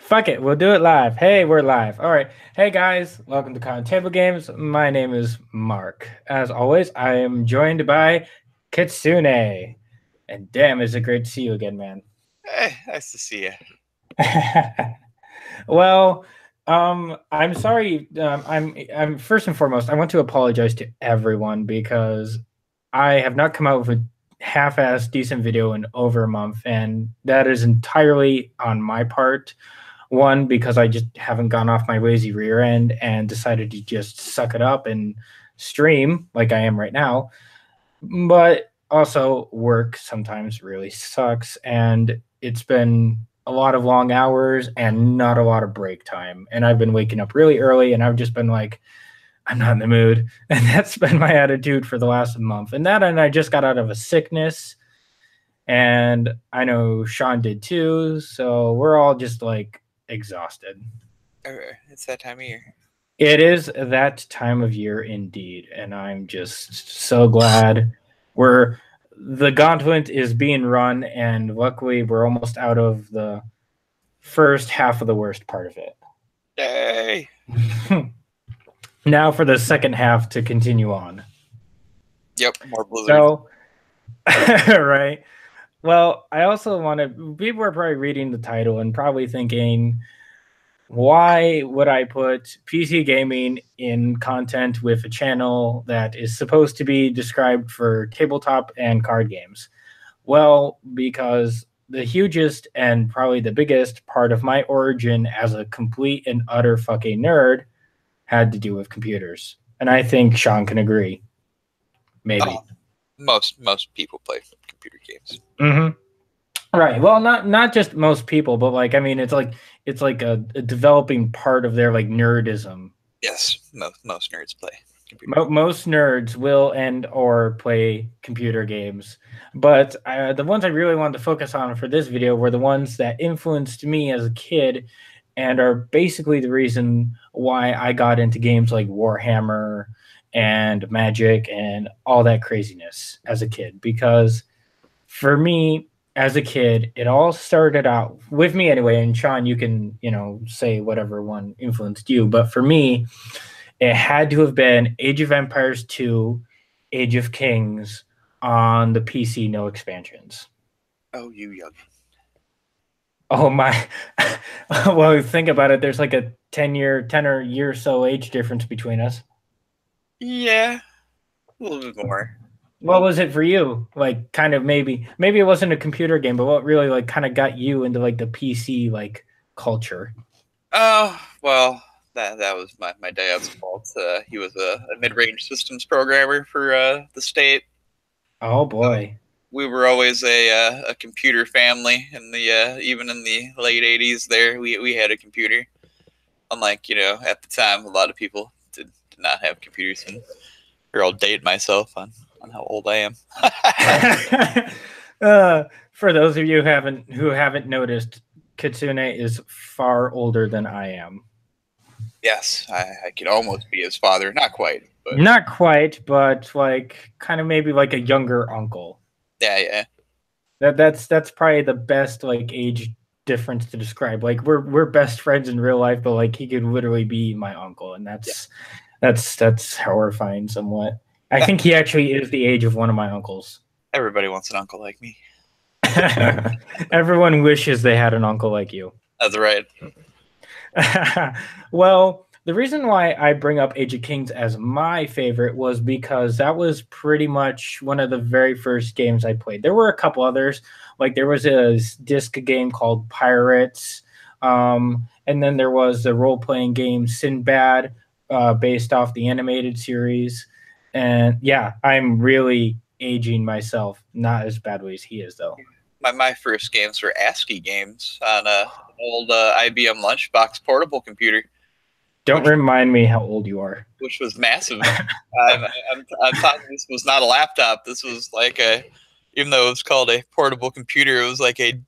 Fuck it, we'll do it live. Hey, we're live. All right. Hey guys, welcome to Con Table Games. My name is Mark. As always, I am joined by Kitsune. And damn, is it great to see you again, man. Hey, nice to see you. Well, I'm sorry. I'm first and foremost, I want to apologize to everyone because I have not come out with a half-ass decent video in over a month, and that is entirely on my part. One, because I just haven't gone off my lazy rear end and decided to just suck it up and stream like I am right now. But also, work sometimes really sucks, and it's been a lot of long hours and not a lot of break time. And I've been waking up really early, and I've just been like, I'm not in the mood. And that's been my attitude for the last month. And I just got out of a sickness, and I know Sean did too. So we're all just like exhausted. It's that time of year. It is that time of year indeed, and I'm just so glad we're the gauntlet is being run, and luckily we're almost out of the first half of the worst part of it. Yay! Now for the second half to continue on. Yep, more blizzard. So, right. Well, I also want to. People are probably reading the title and probably thinking, why would I put PC gaming in content with a channel that is supposed to be described for tabletop and card games? Well, because the hugest and probably the biggest part of my origin as a complete and utter fucking nerd had to do with computers. And I think Sean can agree. Maybe. Most people play computer games. Mm-hmm. Right. Well, not just most people, but like I mean, it's like a developing part of their like nerdism. Yes, most nerds play computer. Most nerds will and or play computer games, but the ones I really wanted to focus on for this video were the ones that influenced me as a kid, and are basically the reason why I got into games like Warhammer and Magic and all that craziness as a kid. Because for me, as a kid, it all started out with me anyway. And Sean, you can, say whatever one influenced you. But for me, it had to have been Age of Empires 2, Age of Kings on the PC, no expansions. Oh, you young. Oh my. Well, think about it. There's like a 10 or year or so age difference between us. Yeah, a little bit more. What was it for you? Like kind of maybe it wasn't a computer game, but what really like kind of got you into like the PC like culture? Oh, well, that was my dad's fault. He was a mid-range systems programmer for the state. Oh boy. We were always a computer family, and even in the late '80s, there we had a computer. Unlike at the time, a lot of people did not have computers, and I'll date myself on how old I am. For those of you who haven't noticed, Kitsune is far older than I am. Yes, I could almost be his father. Not quite, but Not quite, but like kind of maybe like a younger uncle. yeah. That's probably the best like age difference to describe. Like we're best friends in real life, but like he could literally be my uncle, and that's horrifying somewhat. I think he actually is the age of one of my uncles. Everybody wants an uncle like me. Everyone wishes they had an uncle like you. That's right. Well, the reason why I bring up Age of Kings as my favorite was because that was pretty much one of the very first games I played. There were a couple others, like there was a disc game called Pirates, and then there was the role-playing game Sinbad, based off the animated series. And yeah, I'm really aging myself, not as badly as he is though. My first games were ASCII games on an old IBM Lunchbox portable computer. Don't remind me how old you are. Which was massive. I'm talking. This was not a laptop. This was like even though it was called a portable computer, it was like a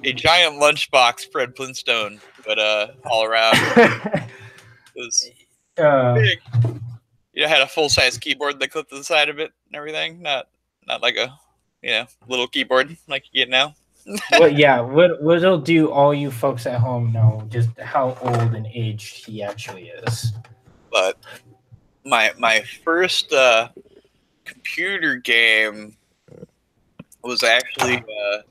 giant lunchbox, Fred Flintstone, but all around. It was big. Had a full size keyboard that clipped to the side of it and everything. Not like a little keyboard like you get now. What it'll do, all you folks at home know just how old and aged he actually is. But my first computer game was actually was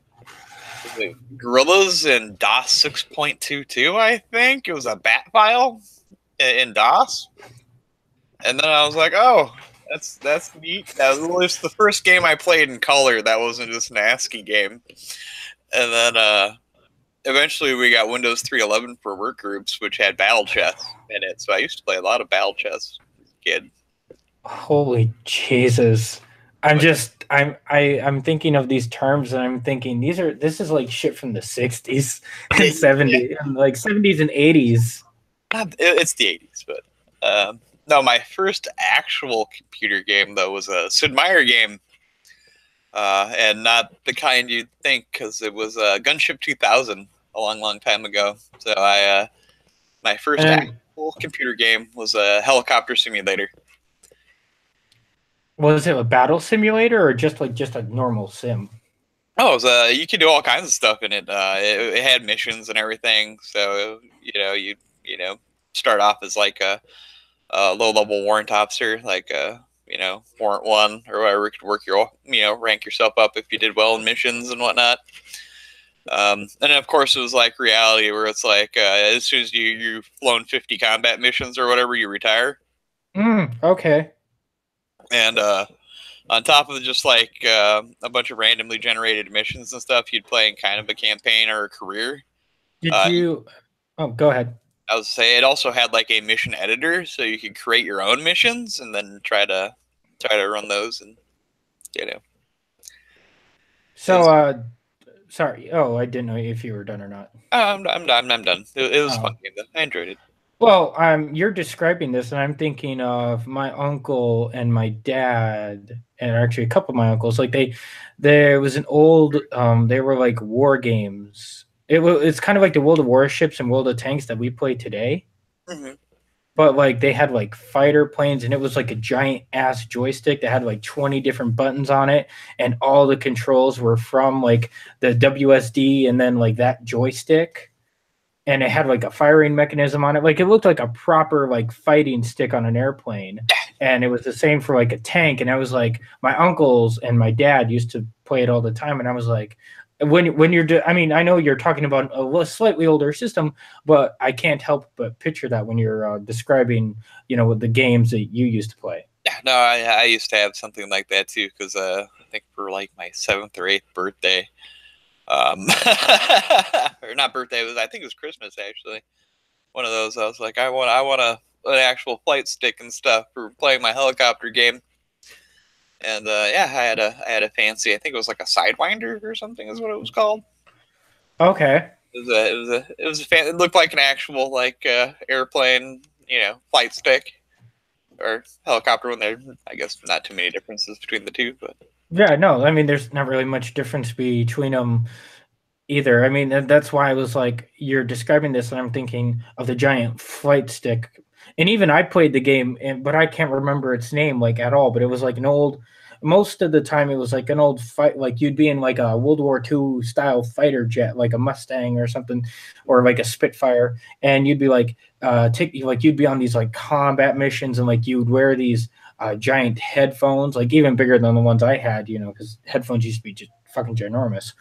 it Gorillas in DOS 6.22, I think. It was a bat file in DOS. And then I was like, oh, that's neat. That was the first game I played in color that wasn't just an ASCII game. And then eventually we got Windows 3.11 for work groups, which had battle chess in it. So I used to play a lot of battle chess as a kid. Holy Jesus. I'm thinking of these terms and I'm thinking this is like shit from the 60s and 70s and like 70s and 80s. It's the 80s, but no, my first actual computer game though was a Sid Meier game. And not the kind you'd think, because it was Gunship 2000 a long time ago. So my first actual computer game was a helicopter simulator. Was it a battle simulator or just a normal sim? Oh, it was, you could do all kinds of stuff in it. It had missions and everything. So you start off as like a low-level warrant officer, like warrant 1 or whatever. You could work your rank yourself up if you did well in missions and whatnot. And then of course it was like reality, where it's like as soon as you've flown 50 combat missions or whatever, you retire. Okay. And on top of just like a bunch of randomly generated missions and stuff, you'd play in kind of a campaign or a career. Did you? Oh, go ahead. I would say it also had like a mission editor, so you could create your own missions and then try to run those, and So, sorry. Oh, I didn't know if you were done or not. I'm done. It was a fun game though. I enjoyed it. Well, you're describing this, and I'm thinking of my uncle and my dad, and actually a couple of my uncles. Like there was an old, they were like war games. It's kind of like the World of Warships and World of Tanks that we play today. Mm-hmm. But like they had like fighter planes, and it was like a giant ass joystick that had like 20 different buttons on it, and all the controls were from like the WSD and then like that joystick. And it had like a firing mechanism on it. Like it looked like a proper like fighting stick on an airplane. And it was the same for like a tank. And I was like, my uncles and my dad used to play it all the time. And I was like, when you're, I mean, I know you're talking about a slightly older system, but I can't help but picture that when you're describing, the games that you used to play. Yeah, no, I used to have something like that too, because I think for like my 7th or 8th birthday, or not birthday, I think it was Christmas actually. One of those, I was like, I want an actual flight stick and stuff for playing my helicopter game. And I had a fancy, I think it was like a Sidewinder or something is what it was called. Okay. It looked like an actual like airplane, flight stick or helicopter one. There, I guess not too many differences between the two, but yeah, no, I mean, there's not really much difference between them either. I mean, that's why I was like, you're describing this, and I'm thinking of the giant flight stick. And even I played the game, but I can't remember its name like at all. But it was like an old. Most of the time, it was like an old fight. Like you'd be in like a World War II style fighter jet, like a Mustang or something, or like a Spitfire, and you'd be like, you'd be on these like combat missions, and like you'd wear these giant headphones, like even bigger than the ones I had, because headphones used to be just fucking ginormous.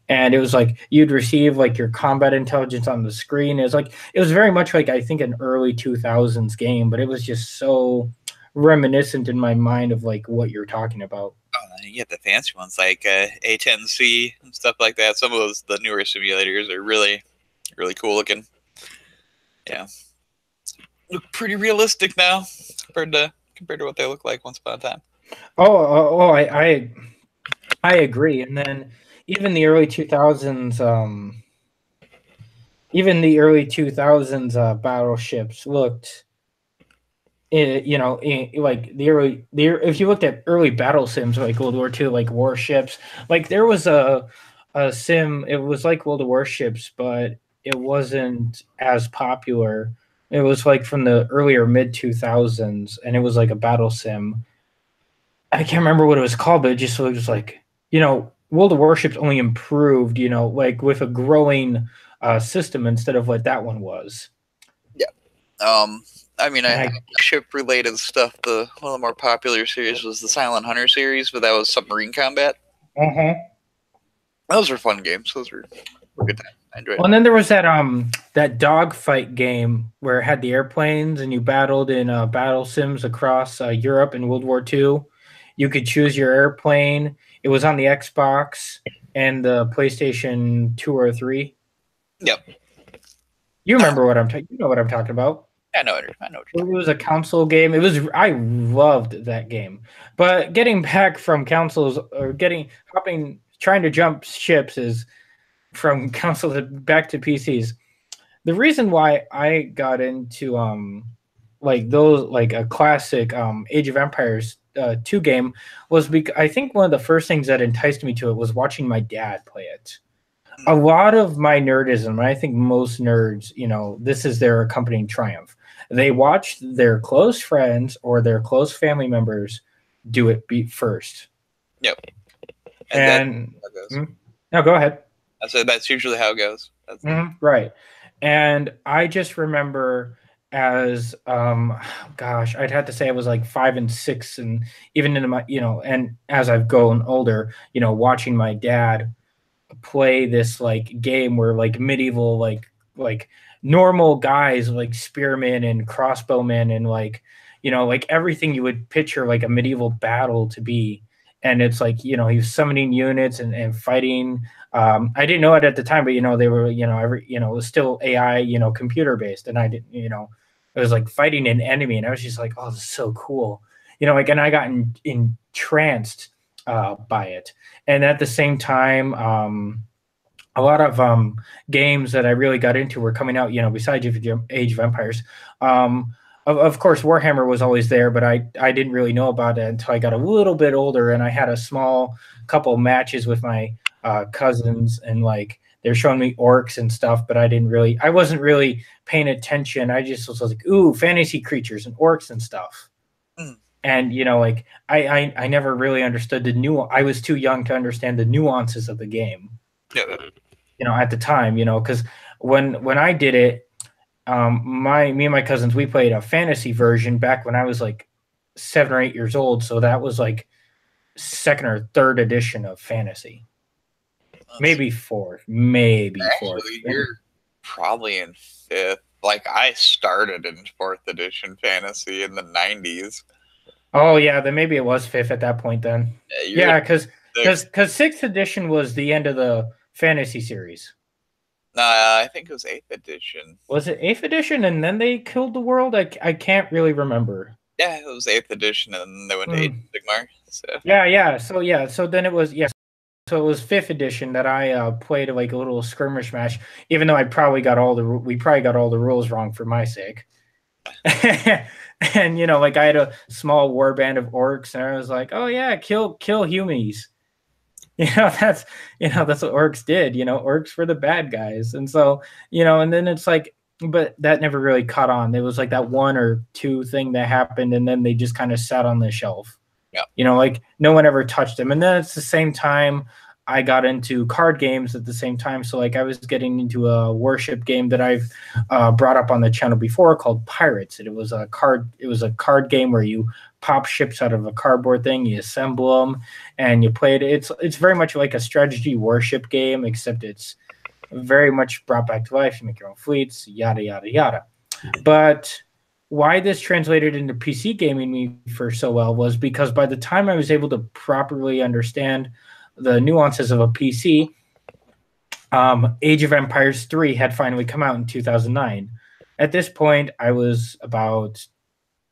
And it was like you'd receive like your combat intelligence on the screen. It was very much like I think an early 2000s game, but it was just so reminiscent in my mind of like what you're talking about. You get the fancy ones like A10C and stuff like that. Some of the newer simulators are really, really cool looking. Yeah, look pretty realistic now compared to what they look like once upon a time. I agree. And then even the early 2000s, battleships looked, like if you looked at early battle sims like World War II, like warships, like there was a sim. It was like World of Warships, but it wasn't as popular. It was like from the earlier mid 2000s, and it was like a battle sim. I can't remember what it was called, but it just was like, World of Warships only improved, like with a growing system instead of what that one was. Yeah. I mean, I ship related stuff. One of the more popular series was the Silent Hunter series, but that was submarine combat. Those were fun games. Those were good time. I enjoyed Well, and then there was that dogfight game where it had the airplanes and you battled in battle sims across Europe in World War II. You could choose your airplane. It was on the Xbox and the PlayStation 2 or 3. Yep. You remember what you know what I'm talking about. I know what you're It was a console game. I loved that game. But getting back from consoles or trying to jump ships is from console back to PCs. The reason why I got into like those like a classic Age of Empires 2 game was because I think one of the first things that enticed me to it was watching my dad play it. A lot of my nerdism, and I think most nerds, this is their accompanying triumph. They watched their close friends or their close family members do it first. Yep. And no, go ahead. I said that's usually how it goes. Right. And I just remember as gosh, I'd have to say I was like 5 and 6, and even into my, and as I've grown older, watching my dad play this like game where like medieval like normal guys like spearmen and crossbowmen and like everything you would picture like a medieval battle to be. And it's like, he was summoning units and fighting. I didn't know it at the time, but they were, it was still AI, computer based. And I didn't, it was like fighting an enemy. And I was just like, oh, this is so cool. Like, and I got entranced by it. And at the same time, a lot of games that I really got into were coming out, besides Age of Empires. Of course, Warhammer was always there, but I didn't really know about it until I got a little bit older, and I had a small couple matches with my cousins, and like they're showing me orcs and stuff, but I wasn't really paying attention. I just was like, ooh, fantasy creatures and orcs and stuff. And like I never really understood I was too young to understand the nuances of the game. Yeah. At the time, because when I did it, me and my cousins, we played a fantasy version back when I was like 7 or 8 years old. So that was like second or third edition of fantasy. Maybe fourth. Actually, you're probably in fifth. Like I started in 4th edition fantasy in the 90s. Oh yeah, then maybe it was fifth at that point then. Yeah, because 6th edition was the end of the fantasy series. I think it was 8th edition. Was it 8th edition and then they killed the world? I can't really remember. Yeah, it was 8th edition and then they went to Sigmar. So. Yeah. So then it was, so it was 5th edition that I played like a little skirmish match, even though we probably got all the rules wrong for my sake. And like I had a small war band of orcs, and I was like, oh yeah, kill humans. That's what orcs did. Orcs were the bad guys, and so and then it's like, but that never really caught on. There was like that 1 or 2 thing that happened, and then they just kind of sat on the shelf. Yeah. Like no one ever touched them. And then it's the same time I got into card games at the same time. So like I was getting into a worship game that I've brought up on the channel before called Pirates. It was a card game where you pop ships out of a cardboard thing, you assemble them, and you play it. It's very much like a strategy worship game, except it's very much brought back to life. You make your own fleets, yada yada yada. But why this translated into PC gaming me for so well was because by the time I was able to properly understand the nuances of a PC, Age of Empires 3 had finally come out in 2009. At this point, I was about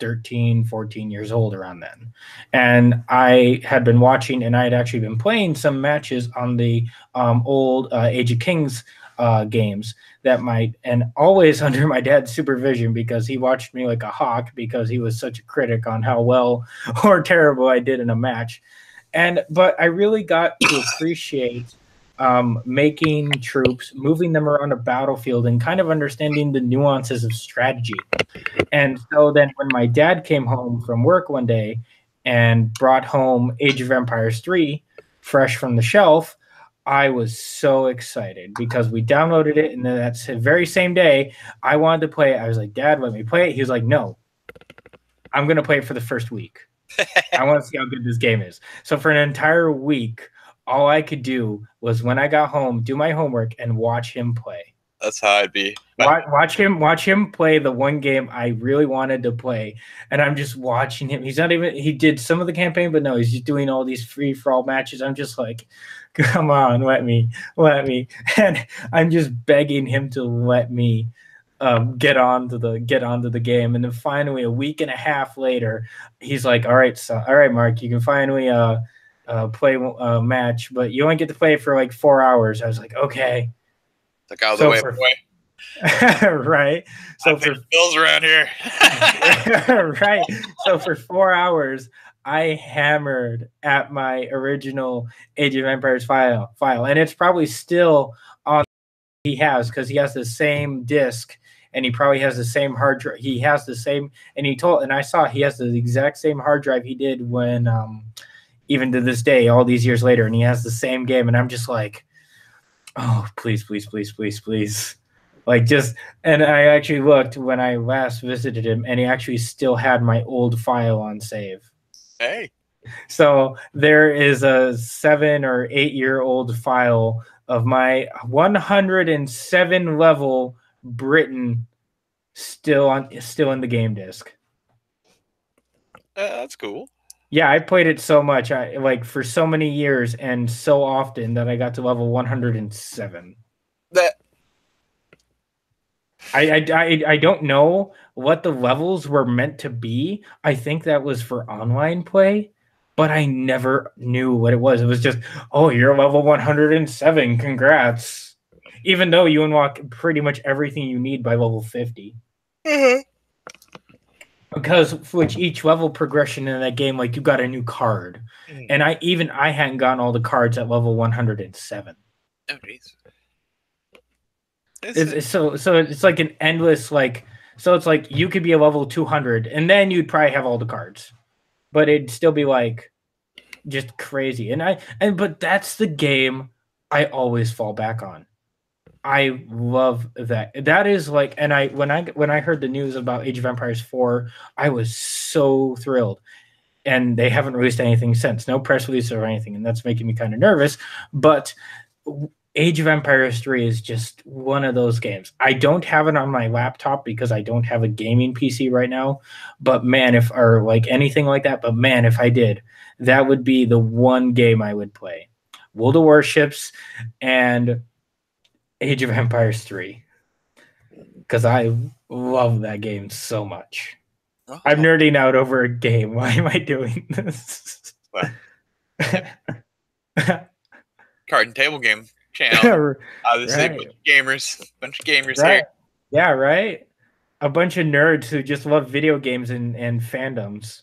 13, 14 years old around then. And I had been watching, and I had actually been playing some matches on the old Age of Kings games and always under my dad's supervision, because he watched me like a hawk because he was such a critic on how well or terrible I did in a match. But I really got to appreciate making troops, moving them around a battlefield, and kind of understanding the nuances of strategy. And so then when my dad came home from work one day and brought home Age of Empires 3, fresh from the shelf, I was so excited because we downloaded it, and then that's the very same day I wanted to play it. I was like, Dad, let me play it. He was like, no, I'm going to play it for the first week. I want to see how good this game is. So for an entire week, all I could do was when I got home, do my homework and watch him play. That's how I'd be. Watch him play the one game I really wanted to play, and I'm just watching him. He's not even. He did some of the campaign, but no, he's just doing all these free for all matches. I'm just like, come on, let me, and I'm just begging him to let me get onto the game. And then finally, a week and a half later, he's like, all right, Mark, you can finally play a match, but you only get to play it for like 4 hours. I was like, okay. Like out of the way, boy. Right. So for bills around here. Right. So for 4 hours, I hammered at my original Age of Empires file, and it's probably still on. He has, because he has the same disc, and he probably has the same hard drive. He has the same, and I saw he has the exact same hard drive he did when, even to this day, all these years later, and he has the same game, and I'm just like, oh, please, please, please, please, please. Like, just, and I actually looked when I last visited him, and he actually still had my old file on save. Hey. So there is a 7 or 8 year old file of my 107 level Britain still in the game disc. That's cool. Yeah, I played it so much, for so many years and so often that I got to level 107. That I don't know what the levels were meant to be. I think that was for online play, but I never knew what it was. It was just, oh, you're level 107. Congrats. Even though you unlock pretty much everything you need by level 50. Mm-hmm. Because with each level progression in that game, like, you got a new card. Mm. And I hadn't gotten all the cards at level 107. Oh, jeez. So it's like an endless, like, so it's like you could be a level 200 and then you'd probably have all the cards, but it'd still be like just crazy. But that's the game I always fall back on. I love that. That is like, and when I heard the news about Age of Empires 4, I was so thrilled. And they haven't released anything since, no press release or anything, and that's making me kind of nervous. But Age of Empires 3 is just one of those games. I don't have it on my laptop because I don't have a gaming PC right now. But man, if I did, that would be the one game I would play. World of Warships and Age of Empires 3. Because I love that game so much. Oh. I'm nerding out over a game. Why am I doing this? Card and table game channel. Obviously, right. bunch of gamers right. here. Yeah, right. A bunch of nerds who just love video games and fandoms.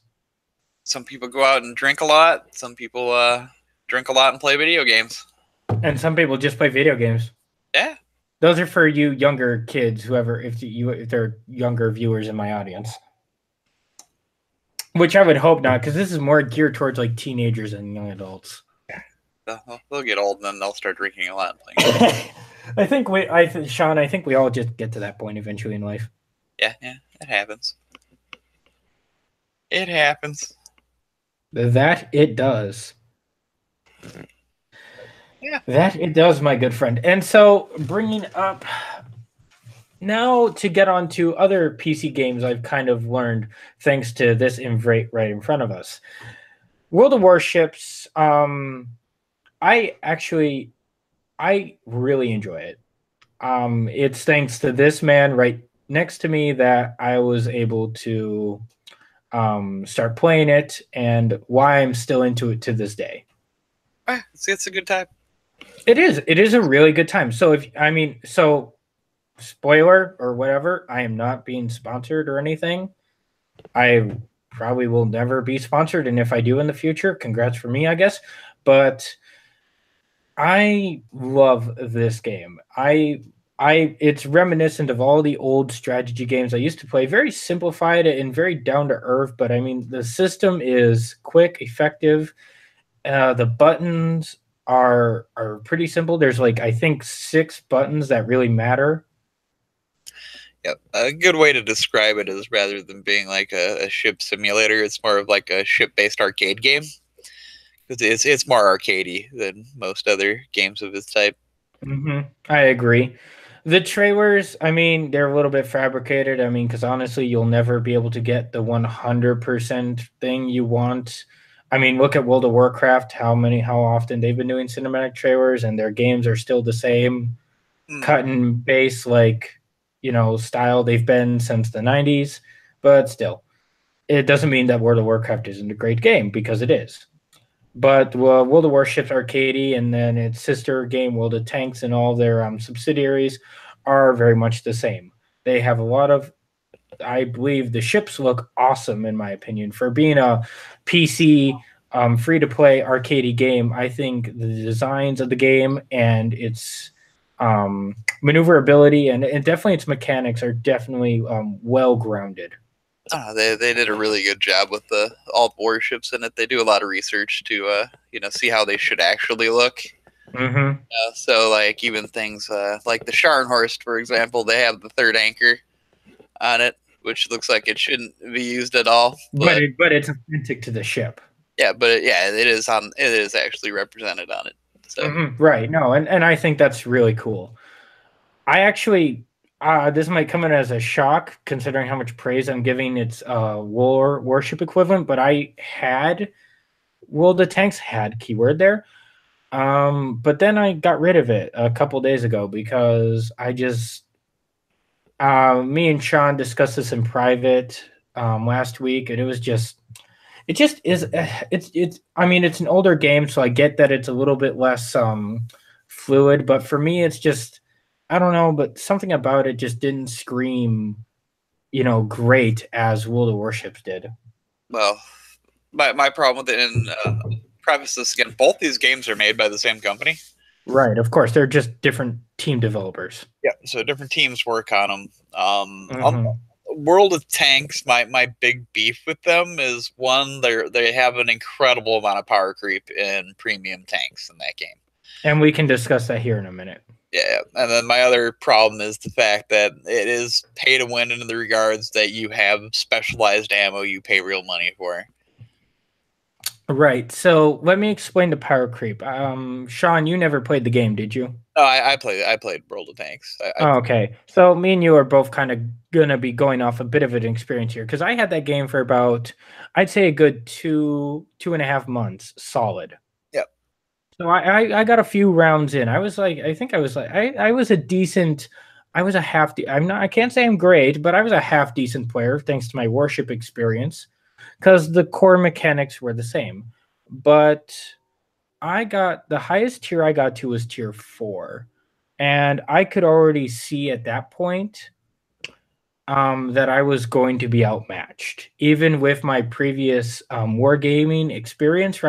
Some people go out and drink a lot. Some people drink a lot and play video games. And some people just play video games. Yeah. Those are for you younger kids, if they're younger viewers in my audience. Which I would hope not, because this is more geared towards like teenagers and young adults. They'll get old and then they'll start drinking a lot. Sean, I think we all just get to that point eventually in life. Yeah, it happens. It happens. That it does. Yeah. That it does, my good friend. And so, bringing up now to get on to other PC games I've kind of learned thanks to this invite right in front of us. World of Warships, I really enjoy it. It's thanks to this man right next to me that I was able to start playing it, and why I'm still into it to this day. It's a good time. It is a really good time. So spoiler or whatever, I am not being sponsored or anything. I probably will never be sponsored, and if I do in the future, congrats for me, I guess. But I love this game. It's reminiscent of all the old strategy games I used to play. Very simplified and very down to earth, but I mean the system is quick, effective, The buttons are pretty simple. There's like I think 6 buttons that really matter. Yep. A good way to describe it is rather than being like a ship simulator, it's more of like a ship-based arcade game. It's more arcadey than most other games of its type. I agree. The trailers, I mean, they're a little bit fabricated. I mean, because honestly, you'll never be able to get the 100% thing you want. I mean, look at World of Warcraft, how often they've been doing cinematic trailers, and their games are still the same cut and base, like, style they've been since the 90s. But still, it doesn't mean that World of Warcraft isn't a great game, because it is. But World of Warships Arcade and then its sister game World of Tanks and all their subsidiaries are very much the same. They have a lot of, I believe the ships look awesome in my opinion for being a PC free to play arcade game. I think the designs of the game and its maneuverability and definitely its mechanics are definitely well grounded. They did a really good job with all the warships in it. They do a lot of research to see how they should actually look. So like even things like the Scharnhorst, for example, they have the third anchor on it, which looks like it shouldn't be used at all. But it's authentic to the ship. Yeah, but it is actually represented on it. So right, no, and I think that's really cool. I actually this might come in as a shock considering how much praise I'm giving its warship equivalent, but I had World of Tanks had keyword there. But then I got rid of it a couple days ago because I just me and Sean discussed this in private last week, and it just is it's I mean it's an older game, so I get that it's a little bit less fluid, but for me it's just I don't know, but something about it just didn't scream, great as World of Warships did. Well, my problem with it, and preface this again, both these games are made by the same company. Right, of course, they're just different team developers. Yeah, so different teams work on them. World of Tanks, my big beef with them is one, they have an incredible amount of power creep in premium tanks in that game. And we can discuss that here in a minute. Yeah, and then my other problem is the fact that it is pay to win in the regards that you have specialized ammo you pay real money for. Right. So let me explain the power creep. Sean, you never played the game, did you? Oh, I played World of Tanks. Okay. So me and you are both kind of gonna be going off a bit of an experience here because I had that game for about, I'd say a good 2.5 months solid. Yep. So I got a few rounds in. I was a decent. I was a half. I can't say I'm great, but I was a half decent player thanks to my warship experience, because the core mechanics were the same. But I got the highest tier I got to was tier 4, and I could already see at that point that I was going to be outmatched, even with my previous wargaming experience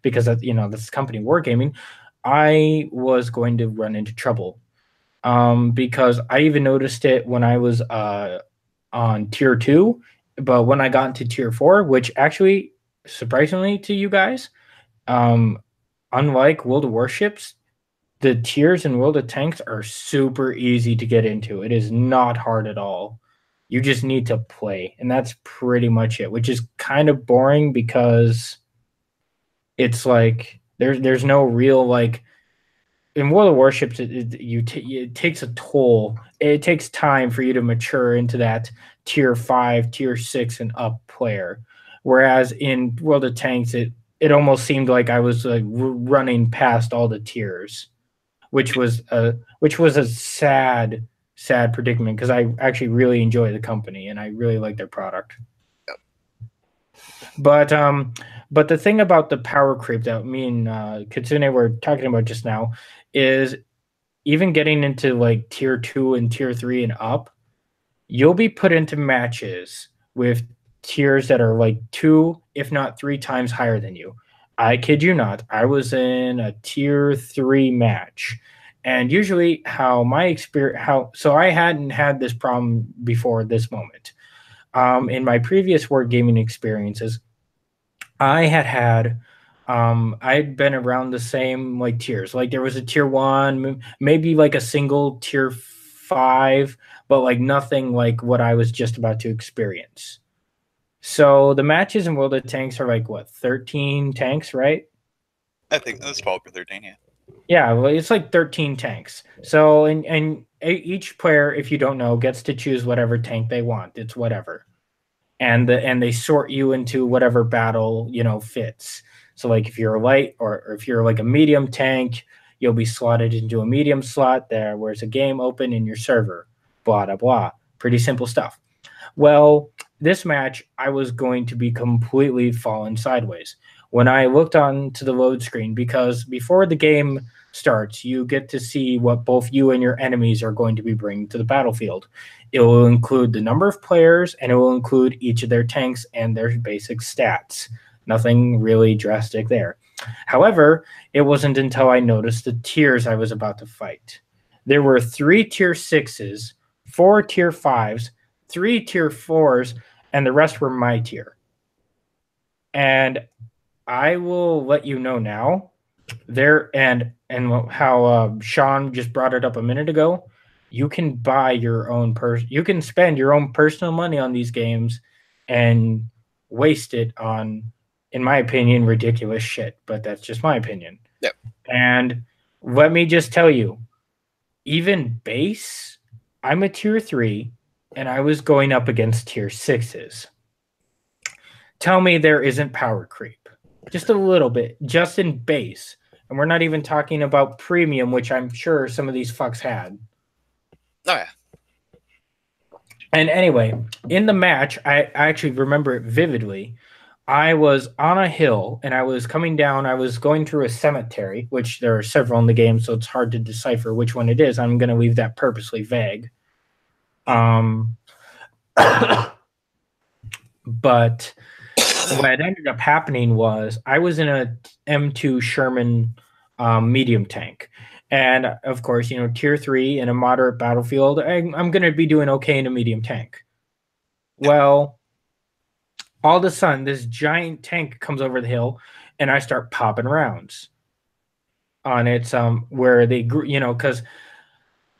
because of this company wargaming. I was going to run into trouble because I even noticed it when I was on tier 2, but when I got into tier 4, which actually surprisingly to you guys, unlike World of Warships, the tiers in World of Tanks are super easy to get into. It is not hard at all. You just need to play, and that's pretty much it, which is kind of boring because it's like there's no real like in World of Warships. It takes a toll. It takes time for you to mature into that tier 5, tier 6, and up player. Whereas in World of Tanks, it almost seemed like I was like running past all the tiers, which was a sad predicament because I actually really enjoy the company and I really like their product. But the thing about the power creep that me and Kitsune were talking about just now is even getting into like tier 2 and tier 3 and up, you'll be put into matches with tiers that are like 2, if not 3 times higher than you. I kid you not. I was in a tier 3 match. And usually so I hadn't had this problem before this moment. In my previous wargaming experiences, I had I'd been around the same like tiers. Like there was a tier 1, maybe like a single tier 5, but like nothing like what I was just about to experience. So the matches in World of Tanks are like what, 13 tanks, right? I think that's 12 or 13. Yeah. Yeah, well, it's like 13 tanks. So and each player, if you don't know, gets to choose whatever tank they want. It's whatever. And they sort you into whatever battle, fits. So like if you're a light or if you're like a medium tank, you'll be slotted into a medium slot there where's a game open in your server. Blah blah blah. Pretty simple stuff. Well, this match, I was going to be completely fallen sideways when I looked onto the load screen because before the game starts, you get to see what both you and your enemies are going to be bringing to the battlefield. It will include the number of players and it will include each of their tanks and their basic stats. Nothing really drastic there. However, it wasn't until I noticed the tiers I was about to fight. There were 3 tier 6s, 4 tier 5s, 3 tier 4s, and the rest were my tier. And I will let you know now there and how Sean just brought it up a minute ago. You can buy your own you can spend your own personal money on these games and waste it on, in my opinion, ridiculous shit. But that's just my opinion. Yep. And let me just tell you, even base, I'm a tier 3 and I was going up against tier 6s. Tell me there isn't power creep. Just a little bit, just in base. And we're not even talking about premium, which I'm sure some of these fucks had. Oh, yeah. And anyway, in the match, I actually remember it vividly. I was on a hill and I was coming down. I was going through a cemetery, which there are several in the game, so it's hard to decipher which one it is. I'm going to leave that purposely vague. But what ended up happening was I was in a M2 Sherman medium tank. And of course, tier 3 in a moderate battlefield, I'm going to be doing okay in a medium tank. Well, all of a sudden, this giant tank comes over the hill and I start popping rounds on its where they because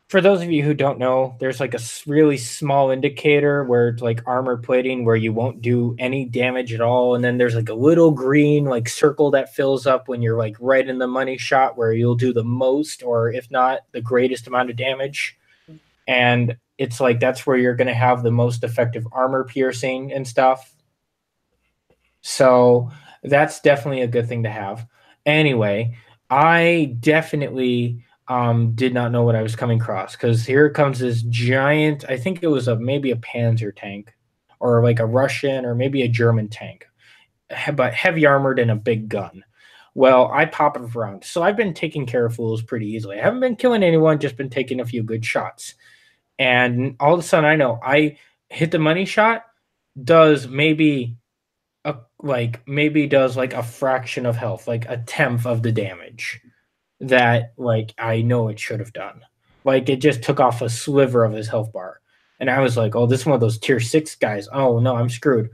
for those of you who don't know, there's like a really small indicator where it's like armor plating where you won't do any damage at all. And then there's like a little green like circle that fills up when you're like right in the money shot where you'll do the most or if not the greatest amount of damage. And it's like that's where you're going to have the most effective armor piercing and stuff. So that's definitely a good thing to have. Anyway, I definitely did not know what I was coming across because here comes this giant, I think it was maybe a Panzer tank or like a Russian or maybe a German tank, but heavy armored and a big gun. Well, I pop it around. So I've been taking care of fools pretty easily. I haven't been killing anyone, just been taking a few good shots. And all of a sudden I know I hit the money shot, does maybe a fraction of health, like a tenth of the damage that like I know it should have done. Like it just took off a sliver of his health bar. And I was like, oh, this is one of those tier 6 guys. Oh no, I'm screwed.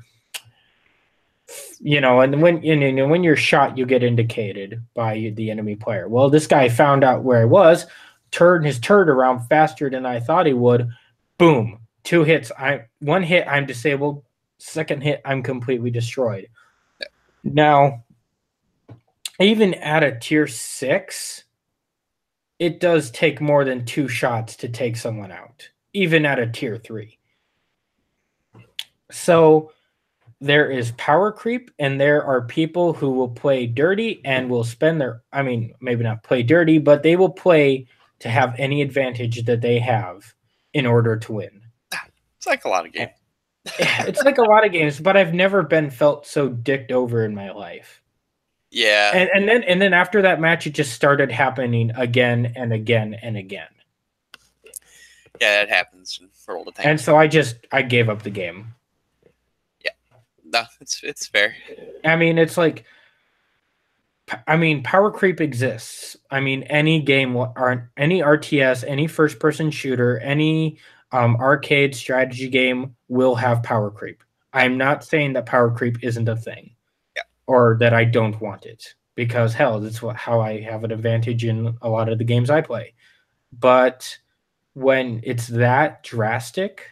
And when you're shot, you get indicated by the enemy player. Well, this guy found out where I was, turned his turret around faster than I thought he would. Boom. 2 hits. One hit, I'm disabled. Second hit, I'm completely destroyed. Now, even at a tier 6, it does take more than 2 shots to take someone out, even at a tier 3. So there is power creep, and there are people who will play dirty and will spend maybe not play dirty, but they will play to have any advantage that they have in order to win. It's like a lot of games. It's like a lot of games, but I've never been felt so dicked over in my life. Yeah. And then after that match, it just started happening again and again and again. Yeah, that happens for all the time. And so I gave up the game. Yeah. No, it's fair. I mean, it's like, power creep exists. I mean, any game or any RTS, any first person shooter, any arcade strategy game will have power creep. I'm not saying that power creep isn't a thing, yeah, or that I don't want it. because hell, that's how I have an advantage in a lot of the games I play. But when it's that drastic,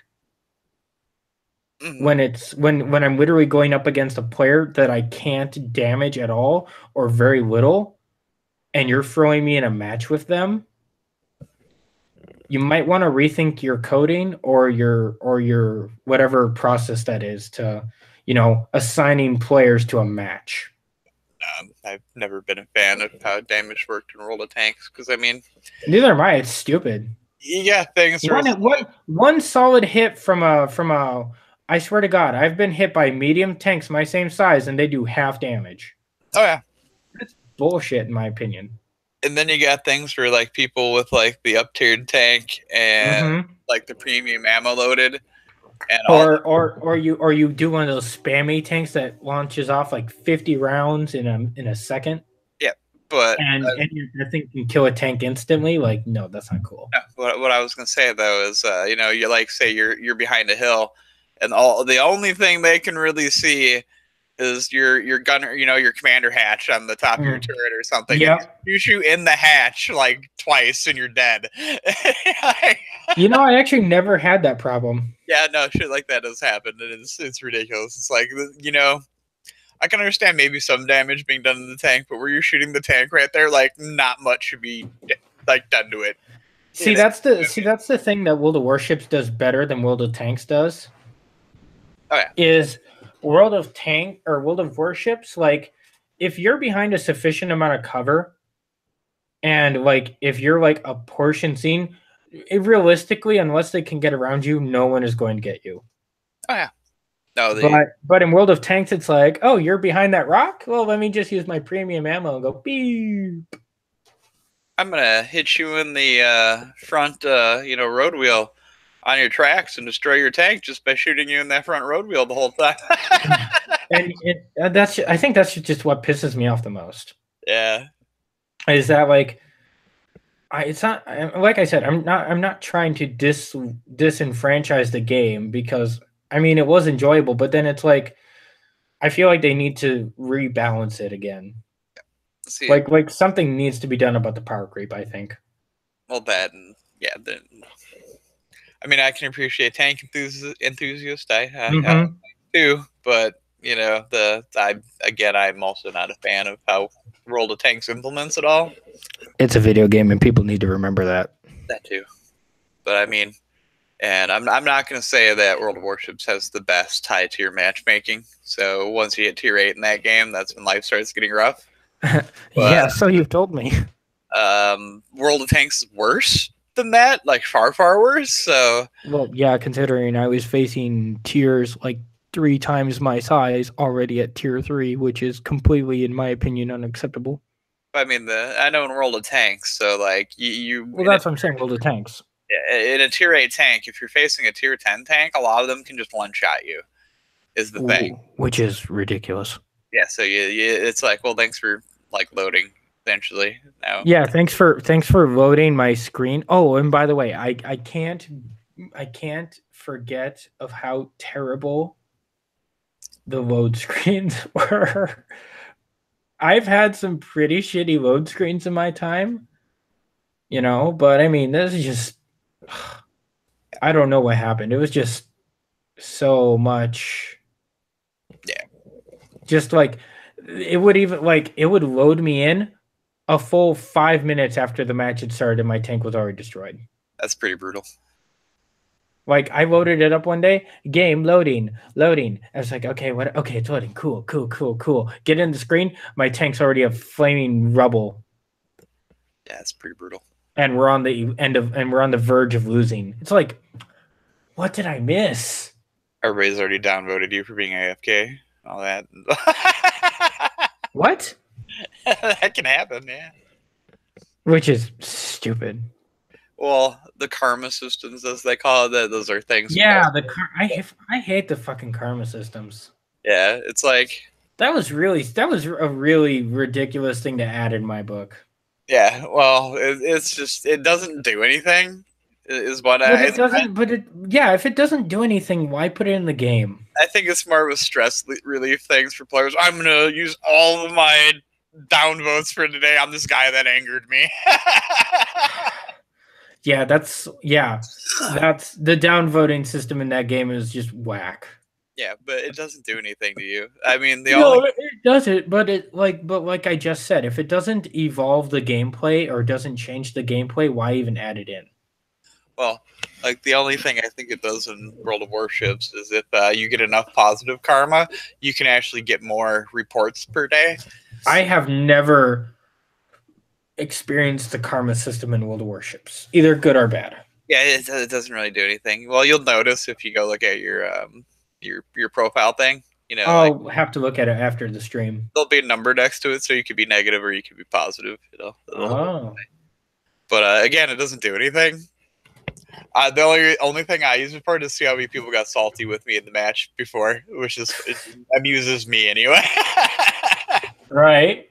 Mhm. when it's when I'm literally going up against a player that I can't damage at all or very little, and you're throwing me in a match with them, you might want to rethink your coding or your whatever process that is to, assigning players to a match. I've never been a fan of how damage worked in World of Tanks because I mean, Neither am I. It's stupid. yeah, things are One solid hit from a. I swear to God, I've been hit by medium tanks my same size, and they do half damage. oh yeah. That's bullshit, in my opinion. And then you got things for like people with like the up tiered tank and Mm-hmm. like the premium ammo loaded and all. Or you do one of those spammy tanks that launches off like 50 rounds in a second, Yeah, but that thing can kill a tank instantly. Like, no, that's not cool. no, what I was gonna say though is you like say you're behind a hill, and all the only thing they can really see is your gunner, your commander hatch on the top of your turret or something. And Yep. you shoot in the hatch like twice and you're dead. I actually never had that problem. Yeah, no, shit like that does happen, and it's ridiculous. It's like I can understand maybe some damage being done to the tank, but where you're shooting the tank right there, like not much should be like done to it. That's the thing that World of Warships does better than World of Tanks does. Oh yeah. Is World of Warships, like, if you're behind a sufficient amount of cover, and like if you're like a portion scene, realistically, unless they can get around you, no one is going to get you. Oh yeah. No, but in World of Tanks, it's like, oh, you're behind that rock? Well, let me just use my premium ammo and go beep. I'm gonna hit you in the front, road wheel on your tracks and destroy your tank just by shooting you in that front road wheel the whole time. And I think that's just what pisses me off the most. Yeah. Is that like, it's not, like I said, I'm not trying to disenfranchise the game, because I mean it was enjoyable, but then it's like I feel like they need to rebalance it again. See, like something needs to be done about the power creep, I think. well, that and yeah, I mean, I can appreciate tank enthusiast. I do, but I'm also not a fan of how World of Tanks implements it all. It's a video game, and people need to remember that. That too, but I mean, and I'm not going to say that World of Warships has the best high tier matchmaking. So once you hit tier 8 in that game, that's when life starts getting rough. Yeah, so you've told me. World of Tanks is worse than that, like far, far worse. So, well, yeah, considering I was facing tiers like 3 times my size already at tier 3, which is completely, in my opinion, unacceptable. I mean, I know in World of Tanks, so like well, that's what I'm saying. World of Tanks. In a tier 8 tank, if you're facing a tier 10 tank, a lot of them can just one shot you. Is the thing, which is ridiculous. Yeah, so it's like, well, thanks for like loading. Eventually, now. Yeah, thanks for loading my screen. Oh, and by the way, I can't forget of how terrible the load screens were. I've had some pretty shitty load screens in my time, but I mean, this is just, I don't know what happened. It was just so much. Yeah. Just like it would load me in a full 5 minutes after the match had started and my tank was already destroyed. That's pretty brutal. Like, I loaded it up one day, game loading. I was like, okay, what? Okay, it's loading. Cool. Get in the screen. My tank's already a flaming rubble. Yeah, it's pretty brutal. And we're on the verge of losing. It's like, what did I miss? Everybody's already downvoted you for being AFK. All that. What? That can happen, yeah. Which is stupid. Well, the karma systems, as they call it, those are things. Yeah, I hate the fucking karma systems. Yeah, it's like that was a really ridiculous thing to add in my book. Yeah, well, it's just it doesn't do anything. Is what it doesn't. If it doesn't do anything, why put it in the game? I think it's more of a stress relief thing for players. I'm gonna use all of my downvotes for today. I'm this guy that angered me. Yeah, that's the downvoting system in that game is just whack. Yeah, but it doesn't do anything to you. I mean, No, it does it, but like I just said, if it doesn't evolve the gameplay or doesn't change the gameplay, why even add it in? Well, like the only thing I think it does in World of Warships is if you get enough positive karma, you can actually get more reports per day. I have never experienced the karma system in World of Warships, either good or bad. Yeah, it doesn't really do anything. Well, you'll notice if you go look at your profile thing. You know, I'll have to look at it after the stream. there'll be a number next to it, so you could be negative or you could be positive. Oh. But again, it doesn't do anything. The only thing I use it for is to see how many people got salty with me in the match before, which is it amuses me anyway. Right.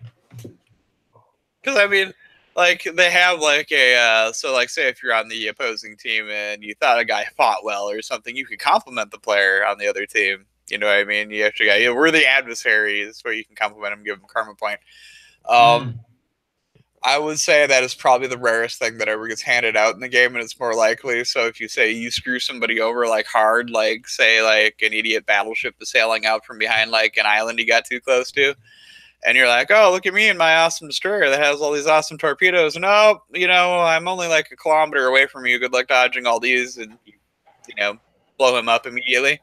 Because I mean, like they have like a so like say if you're on the opposing team and you thought a guy fought well or something, you could compliment the player on the other team. You know what I mean? You actually got we're the adversaries, where you can compliment them, give them karma point. I would say that is probably the rarest thing that ever gets handed out in the game, and it's more likely. So if you say you screw somebody over like hard, like say like an idiot battleship is sailing out from behind like an island you got too close to, and you're like, oh, look at me and my awesome destroyer that has all these awesome torpedoes, and oh, you know, I'm only like a kilometer away from you. Good luck dodging all these, and you know, blow him up immediately.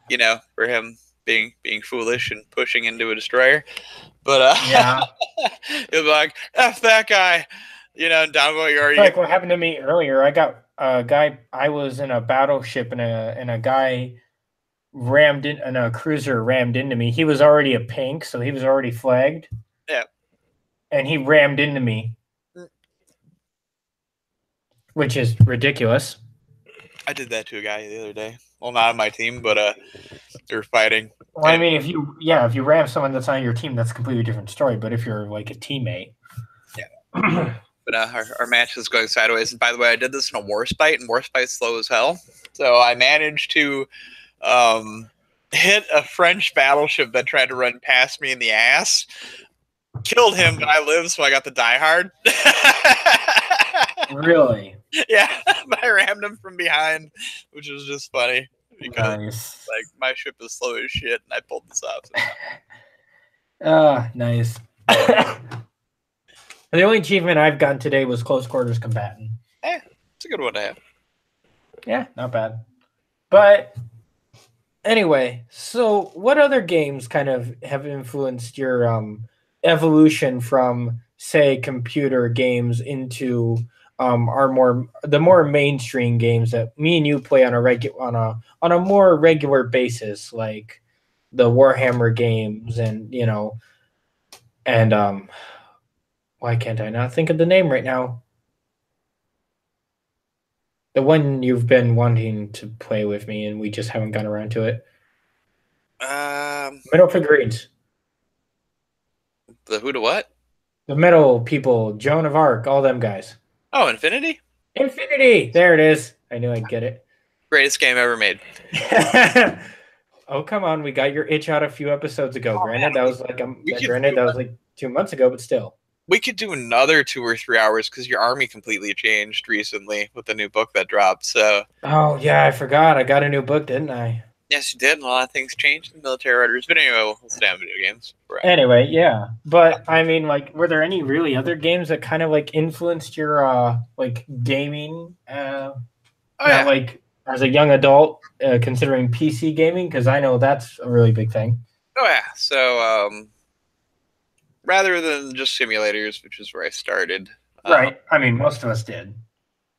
You know, for him being foolish and pushing into a destroyer. But yeah, it'll be like, F that guy, you know, downvote you already. Like what happened to me earlier. I got a guy. I was in a battleship and a guy rammed in, and a cruiser rammed into me. He was already a pink, so he was already flagged. Yeah. And he rammed into me, which is ridiculous. I did that to a guy the other day. Well, not on my team, but they were fighting. Well, I mean, if you ram someone that's on your team, that's a completely different story. But if you're like a teammate, yeah. But our match is going sideways. And by the way, I did this in a Warspite, and Warspite's slow as hell. So I managed to hit a French battleship that tried to run past me in the ass. Killed him, but I lived, so I got the Die Hard. Really? Yeah, but I rammed him from behind, which was just funny because like my ship is slow as shit, and I pulled this off. Nice. The only achievement I've gotten today was close quarters combatant. It's a good one to have. Yeah, not bad. But anyway, so what other games kind of have influenced your evolution from, say, computer games into the more mainstream games that me and you play on a more regular basis, like the Warhammer games and why can't I not think of the name right now? The one you've been wanting to play with me and we just haven't gotten around to it. Metal figurines. The who to what? The metal people, Joan of Arc, all them guys. Oh, Infinity? Infinity! There it is. I knew I'd get it. Greatest game ever made. Oh, come on. We got your itch out a few episodes ago. Granted, that was like 2 months ago, but still. We could do another 2 or 3 hours because your army completely changed recently with the new book that dropped. So. Oh, yeah, I forgot. I got a new book, didn't I? Yes, you did. And a lot of things changed in military orders. But anyway, we'll stay on video games. Right. Anyway, yeah. But, I mean, like, were there any really other games that kind of, like, influenced your, like, gaming? Like, as a young adult, considering PC gaming? Because I know that's a really big thing. Oh, yeah. So, rather than just simulators, which is where I started. Right. I mean, most of us did.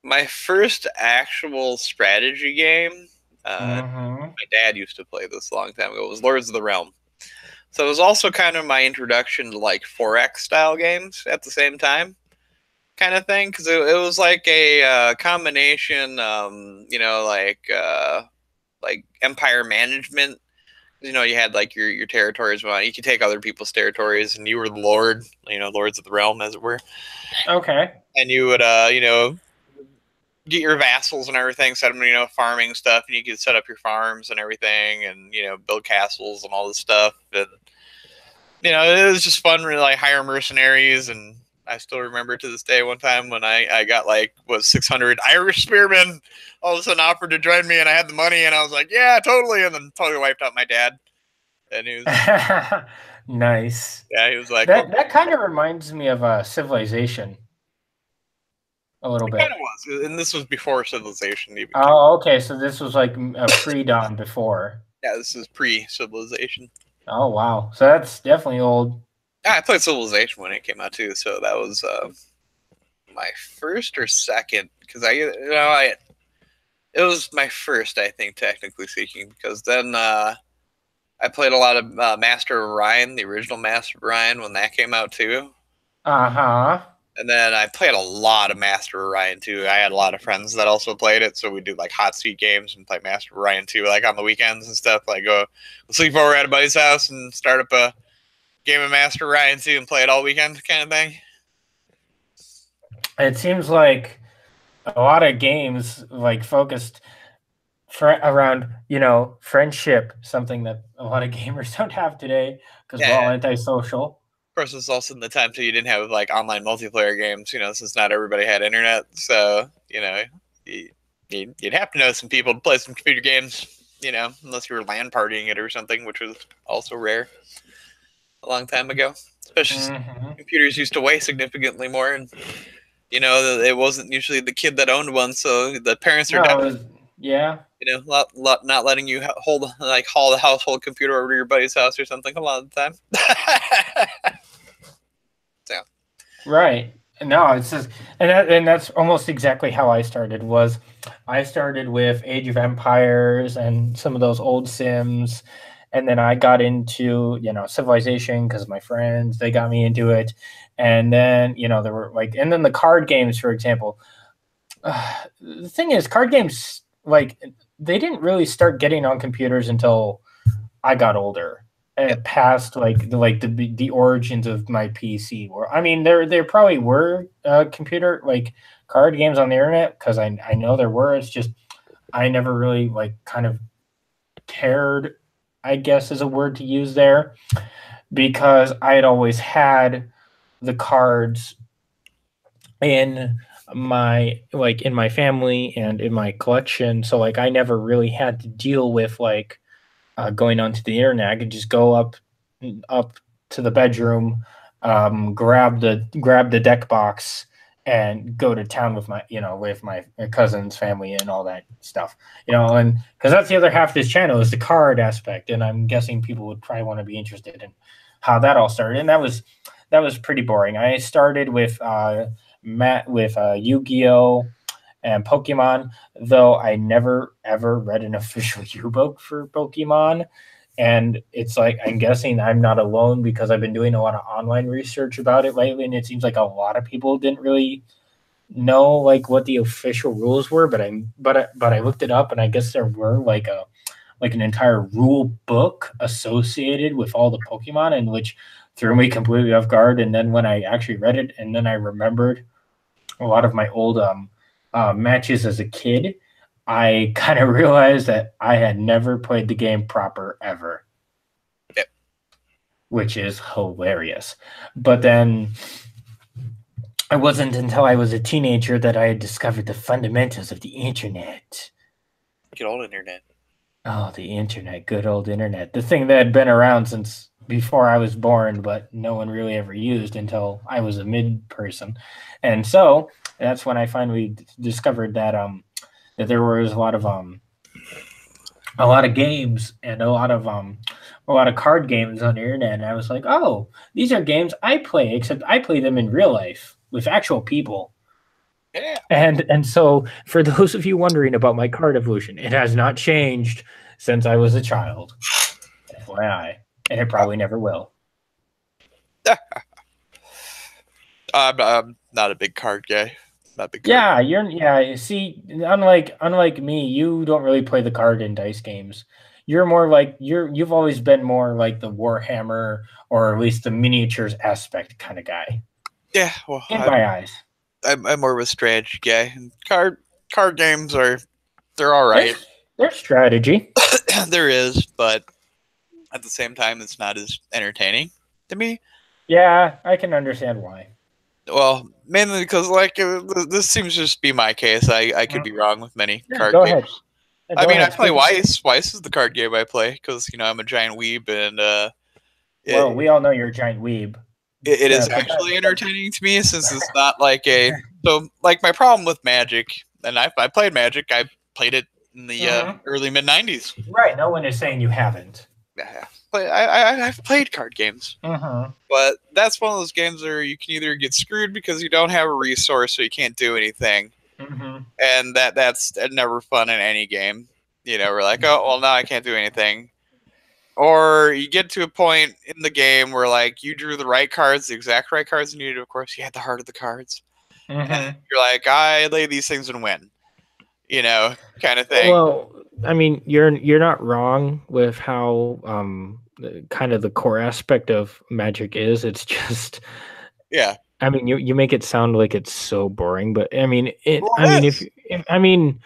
My first actual strategy game, my dad used to play this a long time ago, was Lords of the Realm. So it was also kind of my introduction to like 4X style games at the same time, kind of thing, because it was like a combination, like empire management. You know, you had like your territories. You could take other people's territories, and you were the lord. Lords of the realm, as it were. Okay. And you would, get your vassals and everything, set them, farming stuff, and you could set up your farms and everything, and build castles and all this stuff. And you know, it was just fun to like hire mercenaries. And I still remember to this day one time when I got like, was 600 Irish spearmen all of a sudden offered to join me, and I had the money, and I was like, yeah, totally. And then totally wiped out my dad. And he was, Nice. yeah, he was like, oh, That kind of reminds me of Civilization a little it kind bit. of was. And this was before Civilization even came. Oh, okay. So this was like a pre-dawn before. Yeah, this is pre-Civilization. Oh, wow. So that's definitely old. Yeah, I played Civilization when it came out too, so that was my first or second, because it was my first, I think, technically speaking, because then I played a lot of Master of Orion, the original Master of Orion, when that came out too. Uh-huh. And then I played a lot of Master of Orion too. I had a lot of friends that also played it, so we do like hot seat games and play Master of Orion too, like on the weekends and stuff. Like go sleep over at a buddy's house and start up a game of Master of Orion 2 and play it all weekend kind of thing. It seems like a lot of games like focused around, friendship, something that a lot of gamers don't have today because we're all Yeah. antisocial. Of course, it's also in the time too you didn't have like online multiplayer games, since not everybody had internet. So, you'd have to know some people to play some computer games, unless you were LAN partying it or something, which was also rare a long time ago. Especially computers used to weigh significantly more, and it wasn't usually the kid that owned one, so the parents are not letting you haul the household computer over to your buddy's house or something a lot of the time. So. Right. No, it's just, and that's almost exactly how I started. I started with Age of Empires and some of those old Sims, and then I got into Civilization because my friends, they got me into it, and then there were and then the card games, for example. The thing is, card games they didn't really start getting on computers until I got older. Past the origins of my PC. I mean, there probably were computer card games on the internet because I know there were. It's just I never really kind of cared, I guess is a word to use there, because I had always had the cards in my family and in my collection. So I never really had to deal with going onto the internet. I could just go up to the bedroom, grab the deck box, and go to town with my cousin's family and all that stuff. And because that's the other half of this channel is the card aspect, and I'm guessing people would probably want to be interested in how that all started. And that was pretty boring. I started with Yu-Gi-Oh! And Pokemon, though I never ever read an official yearbook for Pokemon. And it's I'm guessing I'm not alone because I've been doing a lot of online research about it lately, and it seems like a lot of people didn't really know what the official rules were. But I looked it up, and I guess there were an entire rule book associated with all the Pokemon, and which threw me completely off guard. And then when I actually read it, and then I remembered a lot of my old matches as a kid, I kind of realized that I had never played the game proper ever. Yep. Which is hilarious. But then it wasn't until I was a teenager that I had discovered the fundamentals of the internet. Good old internet. Oh, the internet, good old internet. The thing that had been around since before I was born, but no one really ever used until I was a mid person. And so that's when I finally discovered that that there was a lot of games and a lot of card games on the internet. And I was like, oh, these are games I play, except I play them in real life with actual people. Yeah. And so for those of you wondering about my card evolution, it has not changed since I was a child. FYI. And it probably never will. I'm not a big card guy. Not big card. Yeah. See, unlike me, you don't really play the card and dice games. You're more you've always been more like the Warhammer or at least the miniatures aspect kind of guy. Yeah, well, in my eyes, I'm more of a strategy guy. Card games they're all right. There's strategy. There is, but at the same time, it's not as entertaining. to me. Yeah, I can understand why. Well, mainly because like this seems to just be my case. I could be wrong with many Yeah, card go games. ahead. Yeah, I go mean, I ahead. play Speak up. Weiss. Weiss is the card game I play because I'm a giant weeb, and Well, it, we all know you're a giant weeb. it is But actually that entertaining to me since it's not like a so like my problem with Magic, and I played Magic. I played it in the early mid '90s. right. No one is saying you haven't. Yeah, but I've played card games. Mm-hmm. But that's one of those games where you can either get screwed because you don't have a resource, so you can't do anything, Mm-hmm. and that's never fun in any game. We're like, oh well, now I can't do anything. Or you get to a point in the game where like you drew the right cards, the exact right cards you needed. Of course, you had the heart of the cards, and Mm-hmm. you're like, I lay these things and win, kind of thing. Well, I mean, you're not wrong with how kind of the core aspect of Magic is. It's just, Yeah, I mean, you make it sound like it's so boring, but I mean, well, I it mean, is. if I mean,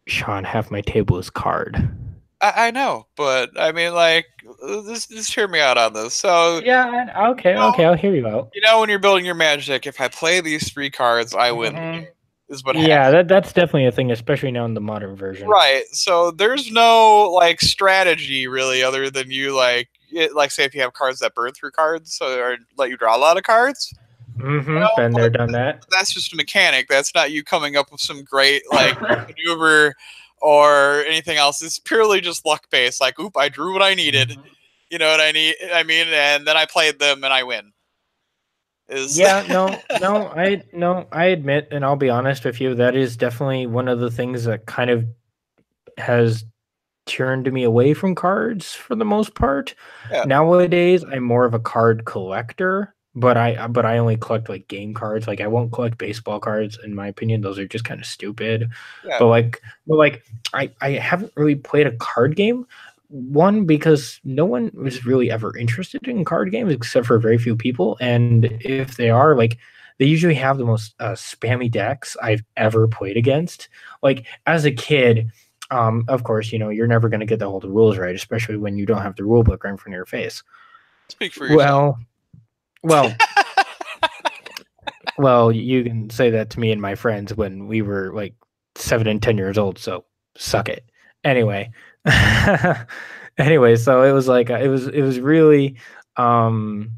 Sean, half my table is card. I know, but I mean, like, just hear me out on this. So, Yeah. Okay. you know, Okay. I'll hear you out. when you're building your Magic, if I play these three cards, I win the game. Is what Yeah, happens. that's definitely a thing, especially now in the modern version. Right. So there's no like strategy really, other than you like say if you have cards that burn through cards, so or let you draw a lot of cards. Mm-hmm. Been there, But done that. that's just a mechanic. That's not you coming up with some great like maneuver or anything else. It's purely just luck based. Like, oop, I drew what I needed. You know what I need? I mean, and then I played them and I win. Is Yeah, no, I admit, and I'll be honest with you, that is definitely one of the things that kind of has turned me away from cards for the most part. yeah, Nowadays, I'm more of a card collector, but I only collect like game cards. Like I won't collect baseball cards in my opinion. Those are just kind of stupid. yeah, But like I haven't really played a card game. One because no one was really ever interested in card games except for very few people, and if they are, like they usually have the most spammy decks I've ever played against. Like as a kid, of course, you're never going to get all the rules right, especially when you don't have the rule book right in front of your face. speak for yourself. Well, well, well, you can say that to me and my friends when we were like 7 and 10 years old. So suck it. Anyway, anyway, so it was like it was really um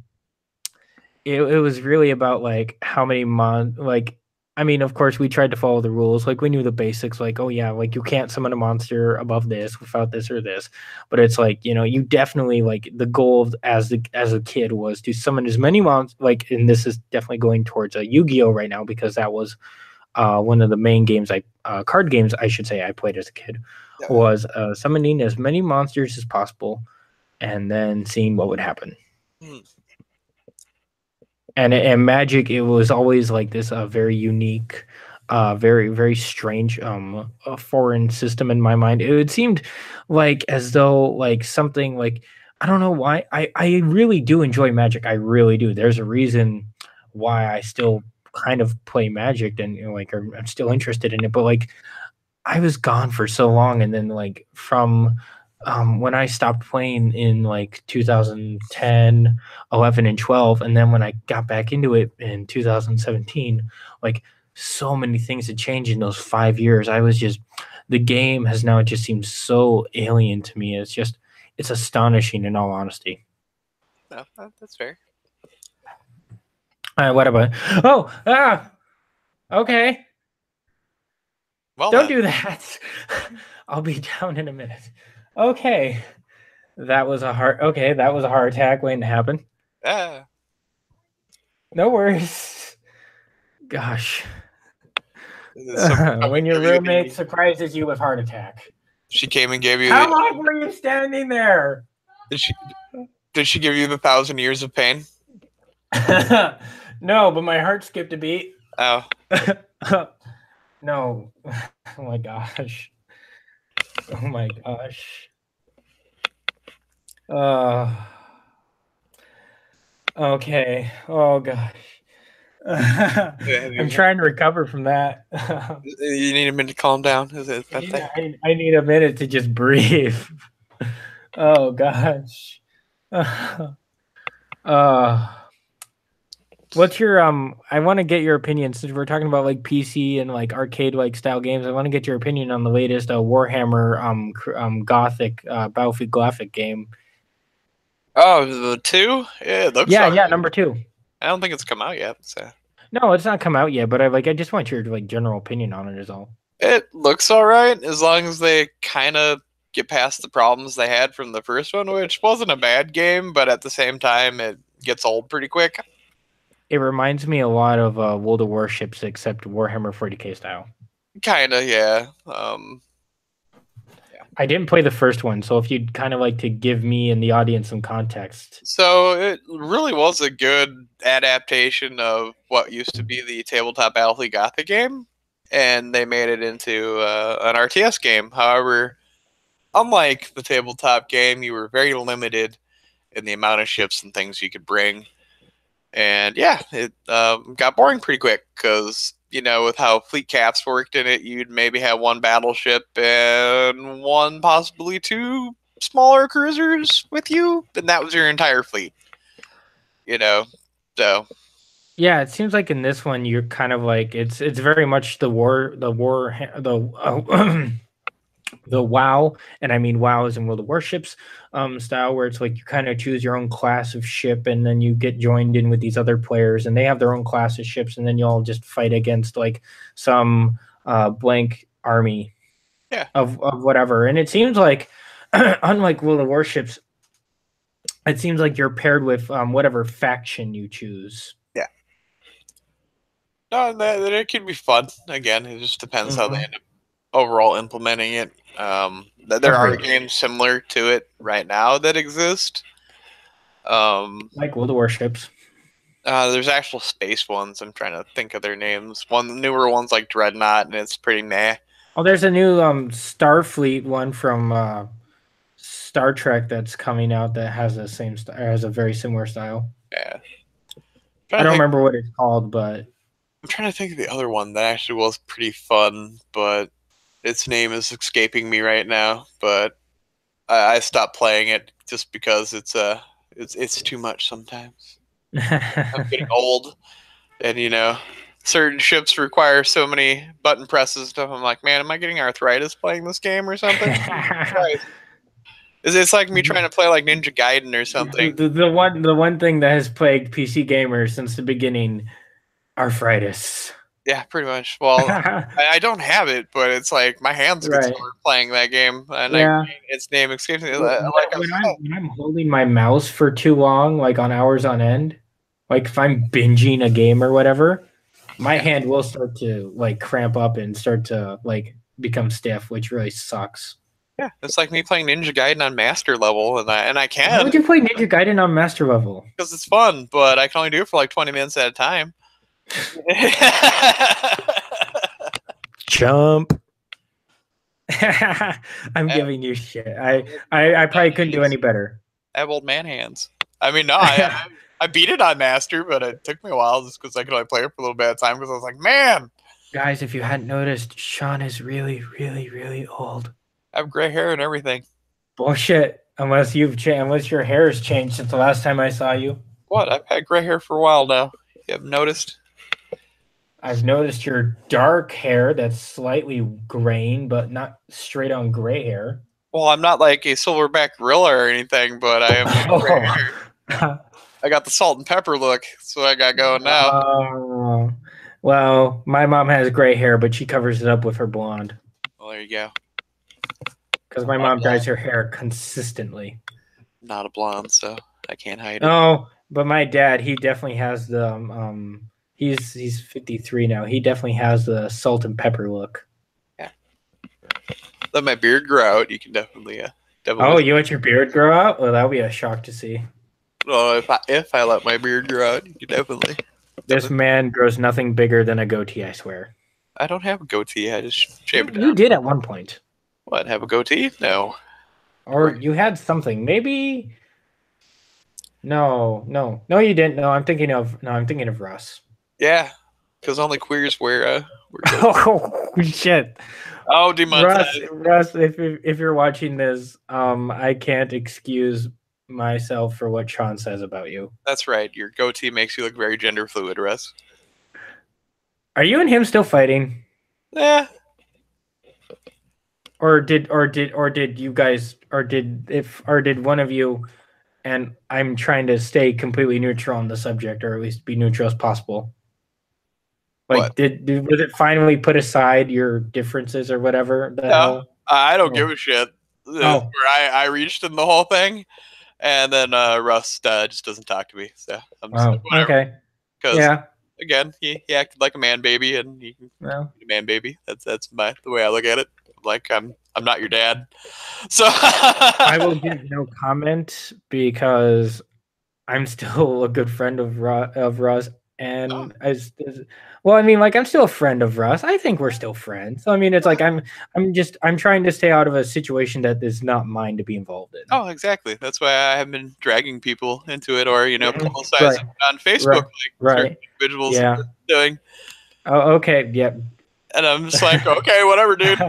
it was really about like how many like I mean, of course we tried to follow the rules. Like we knew the basics, like, oh yeah, like you can't summon a monster above this without this or this. But it's like, you definitely like the goal as a kid was to summon as many monsters, like, and this is definitely going towards a Yu-Gi-Oh right now because that was one of the main games card games I should say I played as a kid Yeah. was summoning as many monsters as possible and then seeing what would happen. Mm. And Magic, it was always like this very unique, very very strange foreign system in my mind. It seemed like as though like something like I don't know why I really do enjoy Magic. I really do. There's a reason why I still kind of play Magic and like I'm still interested in it. But like I was gone for so long, and then like from when I stopped playing in like 2010, 11, and 12, and then when I got back into it in 2017, like so many things had changed in those 5 years. I was just the game has now just seemed so alien to me. It's astonishing in all honesty. No, that's fair. What about okay. Well Don't then. do that. I'll be down in a minute. Okay. That was a heart attack waiting to happen. Yeah. No worries. Gosh. Somebody When your give you roommate surprises you with heart attack. she came and gave you How long were you standing there? did she give you the 1,000 years of pain? No, but my heart skipped a beat. Oh. No. Oh my gosh. Oh my gosh. Okay. Oh gosh. I'm trying to recover from that. You need a minute to calm down. Is it I need a minute to just breathe. Oh gosh. uh, what's your I want to get your opinion since we're talking about like PC and like arcade like style games. I want to get your opinion on the latest Warhammer Gothic Battlefield Gothic game. Oh, the 2? Yeah, it looks Yeah, alright. yeah, number 2. I don't think it's come out yet. So. No, it's not come out yet, but I just want your like general opinion on it is all. It looks alright as long as they kind of get past the problems they had from the first one, which wasn't a bad game, but at the same time, it gets old pretty quick. It reminds me a lot of World of Warships, except Warhammer 40k style. Kinda, yeah. I didn't play the first one, so if you'd kind of like to give me and the audience some context. So it really was a good adaptation of what used to be the tabletop Battlefield Gothic game, and they made it into an RTS game. However, unlike the tabletop game, you were very limited in the amount of ships and things you could bring. And yeah, it got boring pretty quick because, you know, with how fleet caps worked in it, you'd maybe have one battleship and one, possibly two smaller cruisers with you, and that was your entire fleet. You know, so Yeah, it seems like in this one you're kind of like it's very much the the WoW, and I mean WoW is in World of Warships style, where it's like you kind of choose your own class of ship, and then you get joined in with these other players, and they have their own class of ships, and then you all just fight against like some blank army, yeah, of whatever. And it seems like, unlike World of Warships, it seems like you're paired with whatever faction you choose. yeah. No, that it could be fun. Again, it just depends how they end up overall implementing it. There are games similar to it right now that exist. Like World of Warships. There's actual space ones. I'm trying to think of their names. One the newer one's like Dreadnought, and it's pretty meh. Oh, there's a new Starfleet one from Star Trek that's coming out that has the same has a very similar style. Yeah. I don't remember what it's called, but I'm trying to think of the other one that actually was pretty fun, but its name is escaping me right now. But I stopped playing it just because it's too much sometimes. I'm getting old, and you know, certain ships require so many button presses and stuff. I'm like, man, am I getting arthritis playing this game or something? It's like me trying to play like Ninja Gaiden or something. The one thing that has plagued PC gamers since the beginning, arthritis. Yeah, pretty much. Well, I don't have it, but it's like my hands get sore playing that game, and its name escapes me. When I'm holding my mouse for too long, like on hours on end, like if I'm binging a game or whatever, my hand will start to like cramp up and start to like become stiff, which really sucks. Yeah, it's like me playing Ninja Gaiden on master level, and I can. Why would you play Ninja Gaiden on master level? Because it's fun, but I can only do it for like 20 minutes at a time. Jump. I'm giving you shit. I probably couldn't do any better. I have old man hands. I mean, no, I beat it on master, but it took me a while just because I could only play it for a little bit at a time because I was like, man. Guys, if you hadn't noticed, Sean is really, really, really old. I have gray hair and everything. Bullshit. Unless your hair has changed since the last time I saw you. What? I've had gray hair for a while now. You haven't noticed? I've noticed your dark hair that's slightly graying, but not straight on gray hair. Well, I'm not like a silverback gorilla or anything, but I am gray hair. I got the salt and pepper look, so I got going now. Well, my mom has gray hair, but she covers it up with her blonde. Well, there you go. Because my mom dyes her hair consistently. Not a blonde, so I can't hide it. No, but my dad, he definitely has the he's 53 now. He definitely has the salt and pepper look. Yeah. Let my beard grow out. You can definitely. Oh, you let your beard grow out? Well, that would be a shock to see. Well, if I let my beard grow out, you can definitely. This man grows nothing bigger than a goatee, I swear. I don't have a goatee. I just shave it down. You did at one point. What, have a goatee? No. Or you had something. Maybe. No, you didn't. No, I'm thinking of Russ. Yeah, because only queers wear oh shit. Oh, demonetized. Russ, if you're watching this, I can't excuse myself for what Sean says about you. That's right. Your goatee makes you look very gender fluid, Russ. Are you and him still fighting? Yeah. Or did you guys did one of you, and I'm trying to stay completely neutral on the subject, or at least be neutral as possible. What? Like, was it finally put aside your differences or whatever the hell? I don't Oh. give a shit. Oh. Where I reached in the whole thing, and then Russ just doesn't talk to me. So I'm just like, whatever. Okay. Because Yeah. again, he acted like a man baby, and he can Well, be a man baby. That's the way I look at it. Like I'm not your dad. So I will give no comment because I'm still a good friend of Russ, and well, I mean, like, I'm still a friend of Russ. I think we're still friends. So, I mean, it's like I'm trying to stay out of a situation that is not mine to be involved in. Oh, exactly. That's why I have been dragging people into it, or publicizing Right. on Facebook, like certain Right. individuals Yeah. doing. Oh, okay. Yep. And I'm just like, okay, whatever, dude.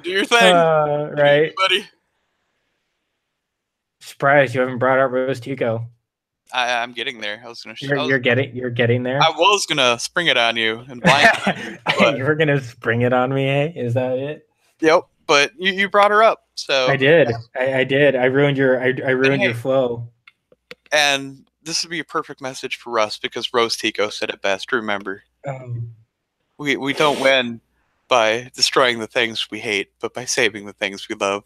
Do your thing. Right. Buddy. Surprise! You haven't brought up Rose Tico. I'm getting there. I was gonna. You're getting there. I was gonna spring it on you and blind you. But... You were gonna spring it on me, eh? Is that it? Yep. But you brought her up, so I did. I did. I ruined your your flow. And this would be a perfect message for Russ because Rose Tico said it best. Remember, we don't win by destroying the things we hate, but by saving the things we love.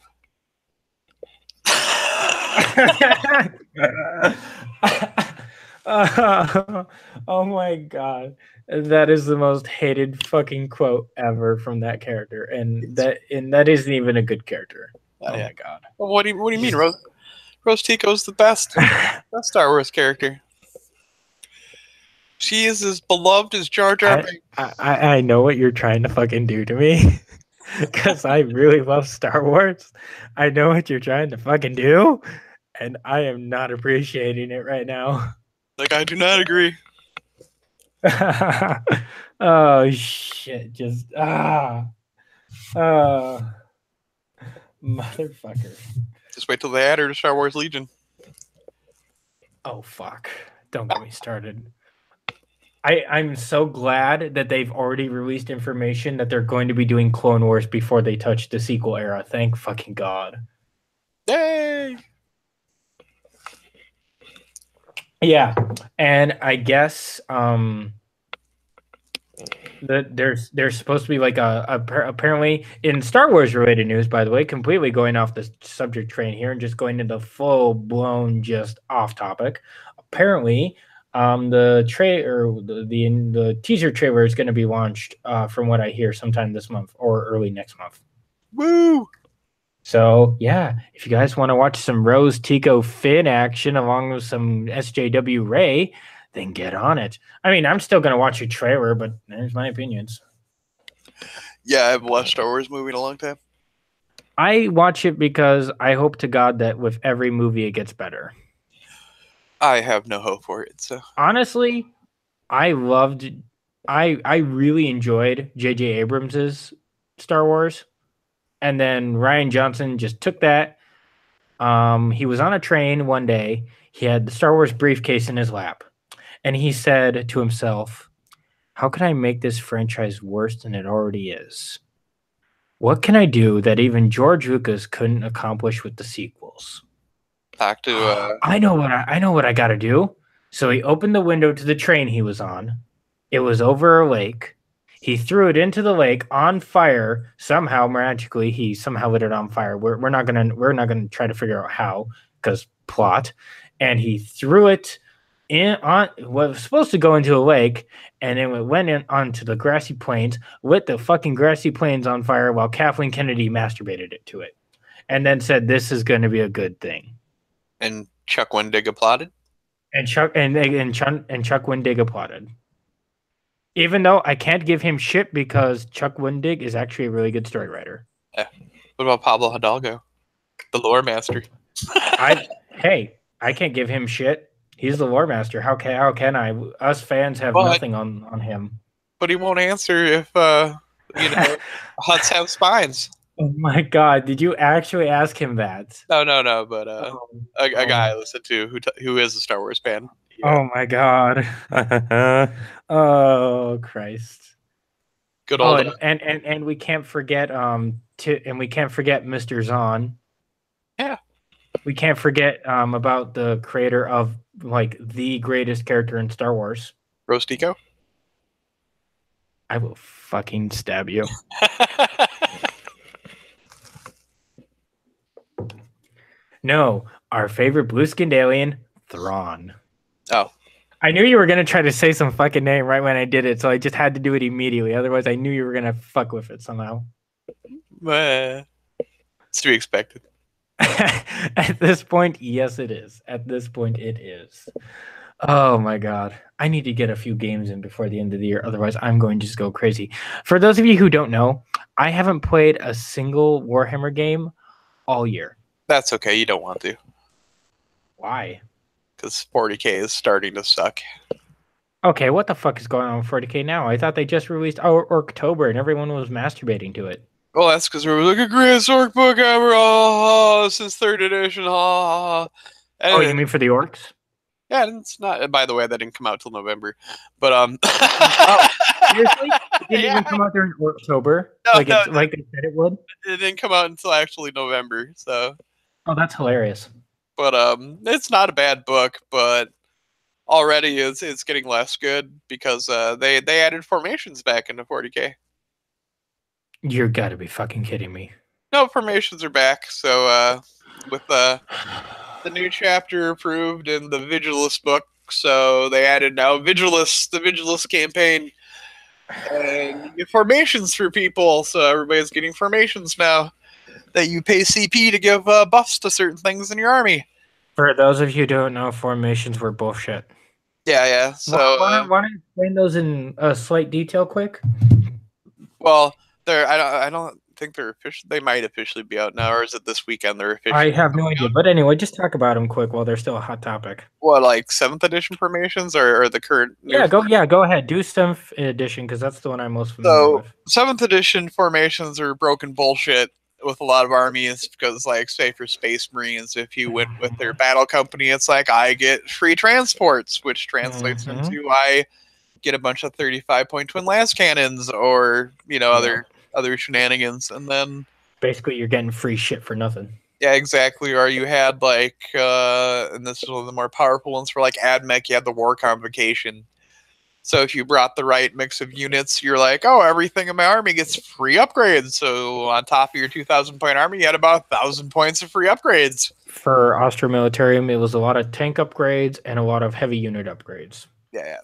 Oh my god, that is the most hated fucking quote ever from that character, and that isn't even a good character. Oh my god. Well, what do you mean, Rose Tico's the best Star Wars character. She is as beloved as Jar Jar Binks. I know what you're trying to fucking do to me. Because I really love Star Wars. I know what you're trying to fucking do, and I am not appreciating it right now. Like, I do not agree. Oh, shit. Just, motherfucker. Just wait till they add her to Star Wars Legion. Oh, fuck. Don't get me started. I'm so glad that they've already released information that they're going to be doing Clone Wars before they touch the sequel era. Thank fucking God. Yay! Yeah, and I guess there's supposed to be like apparently in Star Wars related news, by the way, completely going off the subject train here and just going into full blown just off topic. Apparently, the teaser trailer is going to be launched from what I hear sometime this month or early next month. Woo! So yeah, if you guys want to watch some Rose Tico Finn action along with some SJW Ray, then get on it. I mean, I'm still going to watch a trailer, but there's my opinions. Yeah, I haven't watched Star Wars movie in a long time. I watch it because I hope to God that with every movie it gets better. I have no hope for it. So honestly, I really enjoyed J.J. Abrams's Star Wars, and then Rian Johnson just took that. He was on a train one day. He had the Star Wars briefcase in his lap, and he said to himself, "How can I make this franchise worse than it already is? What can I do that even George Lucas couldn't accomplish with the sequels?" Back to I know what I got to do. So he opened the window to the train he was on. It was over a lake. He threw it into the lake on fire. Somehow, magically, he somehow lit it on fire. We're not gonna try to figure out how, because plot. And he threw it in on what was supposed to go into a lake, and then it went in onto the grassy plains, lit the fucking grassy plains on fire while Kathleen Kennedy masturbated it to it, and then said, "This is going to be a good thing." And Chuck Wendig applauded. And Chuck Wendig applauded. Even though I can't give him shit because Chuck Wendig is actually a really good story writer. Yeah. What about Pablo Hidalgo, the lore master? I can't give him shit. He's the lore master. How can I? Us fans have nothing on him. But he won't answer if huts have spines. Oh my God! Did you actually ask him that? No, but Oh, a guy oh, I listen to who is a Star Wars fan. Yeah, oh my God! Oh Christ! good Oh, old. and we can't forget we can't forget Mr. Zahn. Yeah, We can't forget about the creator of like the greatest character in Star Wars. Rostico. I will fucking stab you. No, our favorite blue-skinned alien, Thrawn. Oh, I knew you were gonna try to say some fucking name right when I did it, so I just had to do it immediately. Otherwise, I knew you were gonna fuck with it somehow. it's to be expected. At this point, yes, it is. At this point, it is. Oh my god. I need to get a few games in before the end of the year. Otherwise, I'm going to just go crazy. For those of you who don't know, I haven't played a single Warhammer game all year. That's okay. You don't want to, Why? because 40K is starting to suck. Okay, what the fuck is going on with 40K now? I thought they just released October and everyone was masturbating to it. Well, that's because we were like a greatest orc book ever, oh, since third edition. Oh. Oh, you And, mean for the orcs? yeah, it's not. By the way, that didn't come out till November, but Oh, seriously? It didn't yeah, even come out during October, no, like no, like they said it would. it didn't come out until actually November. So, Oh, that's hilarious. but it's not a bad book, but already it's getting less good because they added formations back into 40K. You gotta be fucking kidding me. No, formations are back. So with the new chapter approved in the Vigilus book, so they added now Vigilus, the Vigilus campaign, and you get formations for people. So everybody's getting formations now that you pay CP to give buffs to certain things in your army. For those of you who don't know, formations were bullshit. Yeah. So Why don't you explain those in a slight detail, quick? well, they're I don't think they're official. They might officially be out now, or is it this weekend? They're I officially have no coming idea, out. but anyway, just talk about them quick while they're still a hot topic. What, like seventh edition formations or the current new? Yeah, go ahead. Do seventh edition because that's the one I'm most familiar So with. seventh edition formations are broken bullshit with a lot of armies because, like, say for Space Marines, if you went with their battle company, it's like I get free transports, which translates Mm-hmm. into I get a bunch of 35-point twin lance cannons, or Yeah. other shenanigans, and then Basically, you're getting free shit for nothing. yeah, exactly. Or you had like, and this is one of the more powerful ones for like AdMech, you had the War Convocation. So if you brought the right mix of units, you're like, oh, everything in my army gets free upgrades. So on top of your 2,000-point army, you had about 1,000 points of free upgrades. For Austro Militarium, it was a lot of tank upgrades and a lot of heavy unit upgrades. Yeah,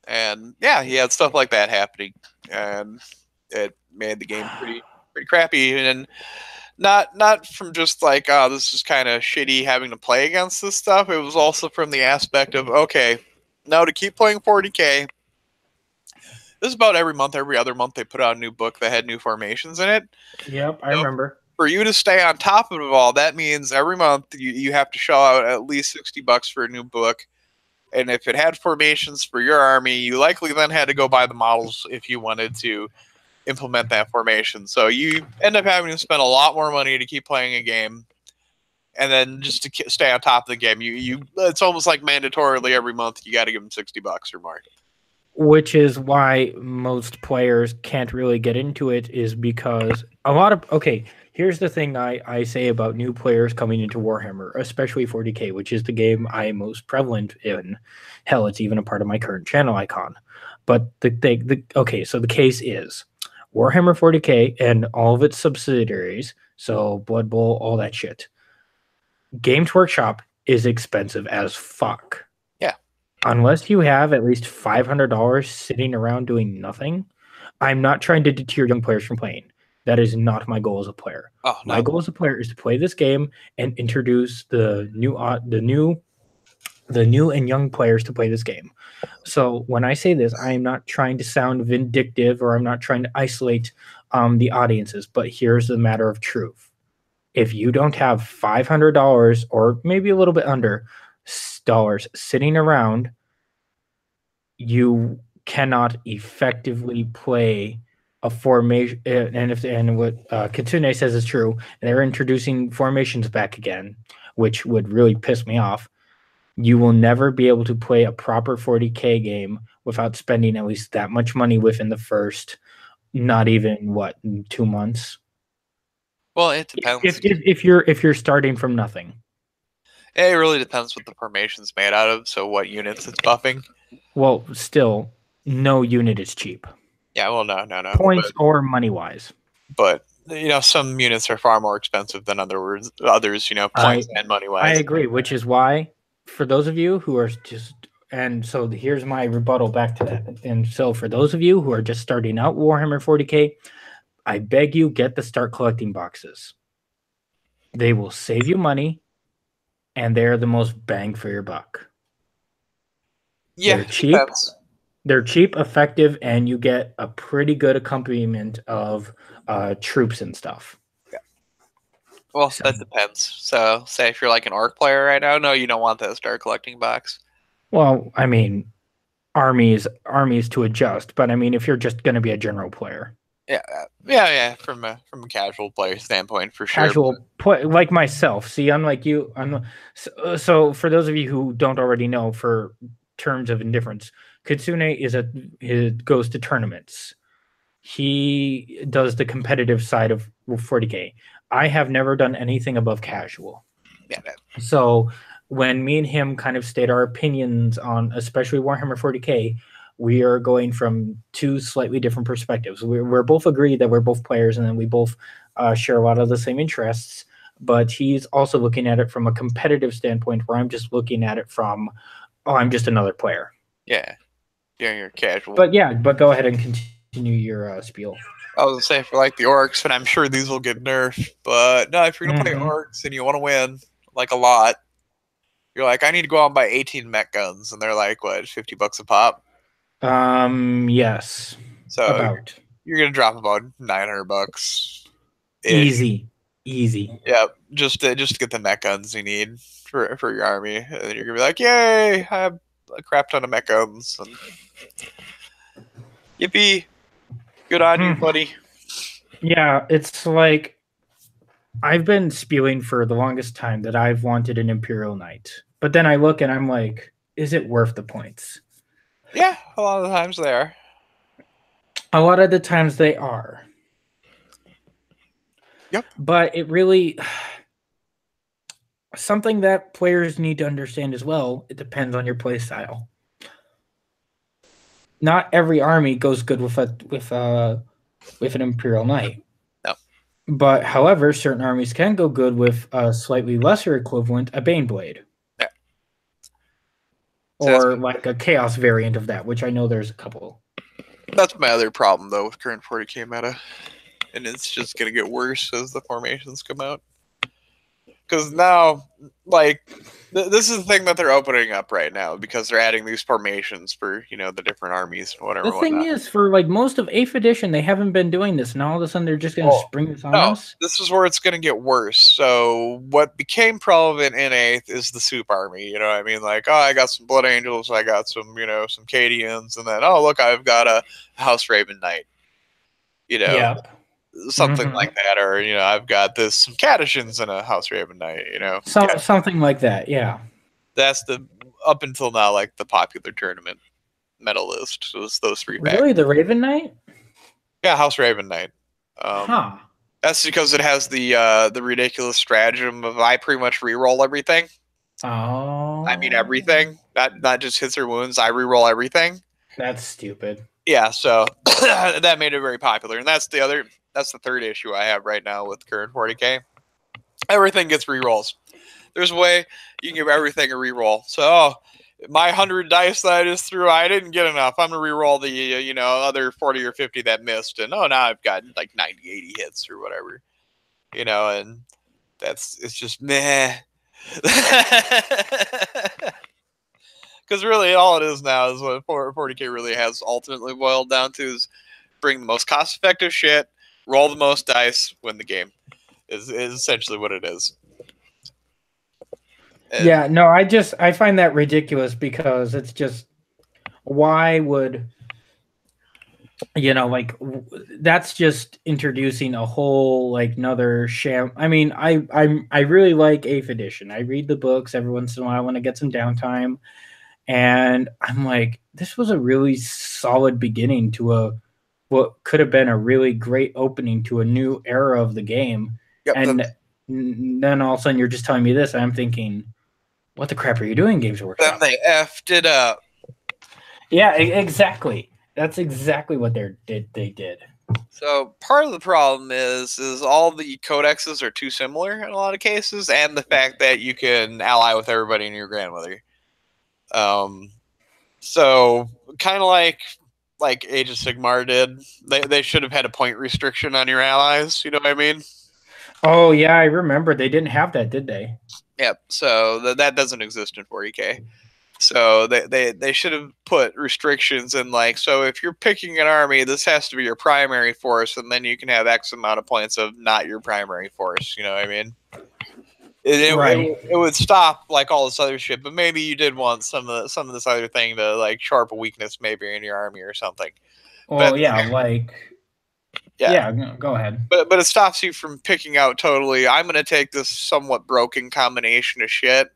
and yeah, he had stuff like that happening, and it made the game pretty crappy. And not from just like, oh, this is kind of shitty having to play against this stuff. It was also from the aspect of, okay, now to keep playing 40K, this is about every month, every other month they put out a new book that had new formations in it. Yep, I So remember. for you to stay on top of it all, that means every month you have to shell out at least $60 for a new book. And if it had formations for your army, you likely then had to go buy the models if you wanted to implement that formation. So you end up having to spend a lot more money to keep playing a game, and then just to stay on top of the game, you it's almost like mandatorily every month you got to give them $60 or more. Which is why most players can't really get into it, is because a lot of here's the thing I say about new players coming into Warhammer, especially 40K, which is the game I'm most prevalent in. Hell, it's even a part of my current channel icon. But so the case is Warhammer 40K and all of its subsidiaries, so Blood Bowl, all that shit. Games Workshop is expensive as fuck. Yeah. Unless you have at least $500 sitting around doing nothing, I'm not trying to deter young players from playing. That is not my goal as a player. Oh, My no. goal as a player is to play this game and introduce the new and young players to play this game. So when I say this, I am not trying to sound vindictive, or I'm not trying to isolate the audiences. But here's the matter of truth: if you don't have $500 or maybe a little bit under dollars sitting around, you cannot effectively play a formation, and what Kitsune says is true, and they're introducing formations back again, which would really piss me off. You will never be able to play a proper 40K game without spending at least that much money within the first, not even what, 2 months. Well, it depends. If you're starting from nothing. It really depends what the formation's made out of, so what units it's buffing. Well, still, no unit is cheap. Yeah, well, no. Points or money-wise. But, some units are far more expensive than others, points and money-wise. I agree, which is why, for those of you who are just, and so here's my rebuttal back to that. And so for those of you who are just starting out Warhammer 40K, I beg you, get the start collecting boxes. They will save you money, and they're the most bang for your buck. Yeah, they're cheap. Depends. They're cheap, effective, and you get a pretty good accompaniment of troops and stuff. Yeah. Well, that depends. So, say if you're like an orc player right now, no, you don't want that start collecting box. Well, I mean, armies to adjust, but I mean, if you're just going to be a general player. Yeah. From a casual player standpoint, for sure. Casual play, like myself. See, unlike you, so for those of you who don't already know, for terms of indifference, Kitsune goes to tournaments. He does the competitive side of 40K. I have never done anything above casual. Yeah. So when me and him kind of state our opinions on, especially Warhammer 40K, we are going from two slightly different perspectives. We're both agreed that we're both players, and then we both share a lot of the same interests. But he's also looking at it from a competitive standpoint, where I'm just looking at it from, I'm just another player. Yeah, you're casual. But go ahead and continue your spiel. I was gonna say for like the orcs, and I'm sure these will get nerfed. But no, if you're gonna play orcs and you want to win like a lot, you're like, I need to go out and buy 18 mech guns, and they're like, what, $50 a pop? Yes. So you're gonna drop about $900. Easy. Yeah, just to get the mech guns you need for your army, and then you're gonna be like, yay! I have a crap ton of mech guns. And yippee! Good on you, buddy. Yeah, it's like I've been spewing for the longest time that I've wanted an Imperial Knight, but then I look and I'm like, is it worth the points? Yeah, a lot of the times they are. A lot of the times they are. Yep. But it really, something that players need to understand as well, it depends on your play style. Not every army goes good with an Imperial Knight. No. But however, certain armies can go good with a slightly lesser equivalent, a Baneblade. Yeah. Or like a Chaos variant of that, which I know there's a couple. That's my other problem, though, with current 40K meta. And it's just going to get worse as the formations come out. Because now, like, this is the thing that they're opening up right now, because they're adding these formations for, the different armies and whatever. The thing is, for like most of 8th edition, they haven't been doing this, and all of a sudden they're just going to spring this on us. This is where it's going to get worse. So what became prevalent in 8th is the soup army. You know what I mean? Like, I got some Blood Angels, I got some, some Cadians, and then, look, I've got a House Raven Knight. Yep. Something like that, or I've got some Catechins and a House Raven Knight, something like that. Yeah, that's the up until now, like the popular tournament meta list was those three. Really, the Raven Knight? Yeah, House Raven Knight. That's because it has the ridiculous stratagem of I pretty much reroll everything. Oh, I mean everything, not just hits or wounds. I reroll everything. That's stupid. Yeah, so that made it very popular, and that's the third issue I have right now with current 40K. Everything gets rerolls. There's a way you can give everything a reroll. So, my 100 dice that I just threw, I didn't get enough. I'm going to reroll the, other 40 or 50 that missed. And, now I've got like 90, 80 hits or whatever. And it's just meh. Because really all it is now is what 40K really has ultimately boiled down to is bring the most cost-effective shit, roll the most dice, win the game. Is essentially what it is. And yeah, no, I find that ridiculous, because it's just, why would you know, like that's just introducing a whole like another sham. I mean, I really like Eighth Edition. I read the books every once in a while when I get some downtime, and I'm like, this was a really solid beginning to a what could have been a really great opening to a new era of the game. Yep. And then all of a sudden you're just telling me this, and I'm thinking, what the crap are you doing, Games Then Workshop? they effed it up. Yeah, exactly. That's exactly what they did. So part of the problem is all the codexes are too similar in a lot of cases, and the fact that you can ally with everybody in your grandmother. So kind of like Age of Sigmar did. They should have had a point restriction on your allies. You know what I mean? Oh yeah, I remember they didn't have that, did they? Yep. So that doesn't exist in 40k. So they should have put restrictions in, like, so if you're picking an army, this has to be your primary force, and then you can have X amount of points of not your primary force. You know what I mean? Right. It would stop like all this other shit, but maybe you did want some of this other thing to like sharp a weakness maybe in your army or something. But Well, yeah, like yeah, yeah, go ahead. but it stops you from picking out totally. I'm going to take this somewhat broken combination of shit.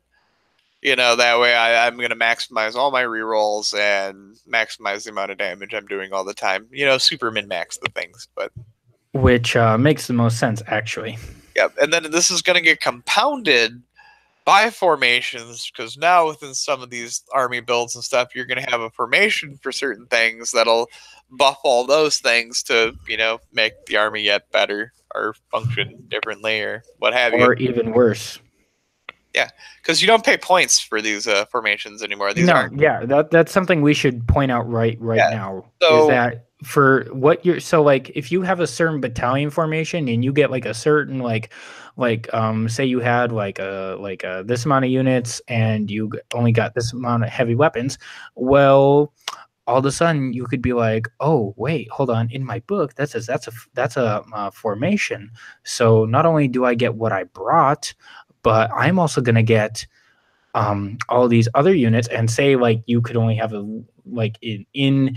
You know, that way I'm going to maximize all my rerolls and maximize the amount of damage I'm doing all the time. You know, super min max the things, but Which makes the most sense, actually. yep. And then this is going to get compounded by formations, because now within some of these army builds and stuff, you're going to have a formation for certain things that'll buff all those things to, you know, make the army yet better or function differently or what have you. Or even worse. Yeah, because you don't pay points for these formations anymore. These No, aren't. yeah, that's something we should point out right Yeah. now is So that for what you're so like if you have a certain battalion formation and you get like a certain say you had like this amount of units and only got this amount of heavy weapons, well, all of a sudden you could be like, oh wait, hold on, in my book that says that's a formation, so not only do I get what I brought, but I'm also going to get all these other units, and say like you could only have a like in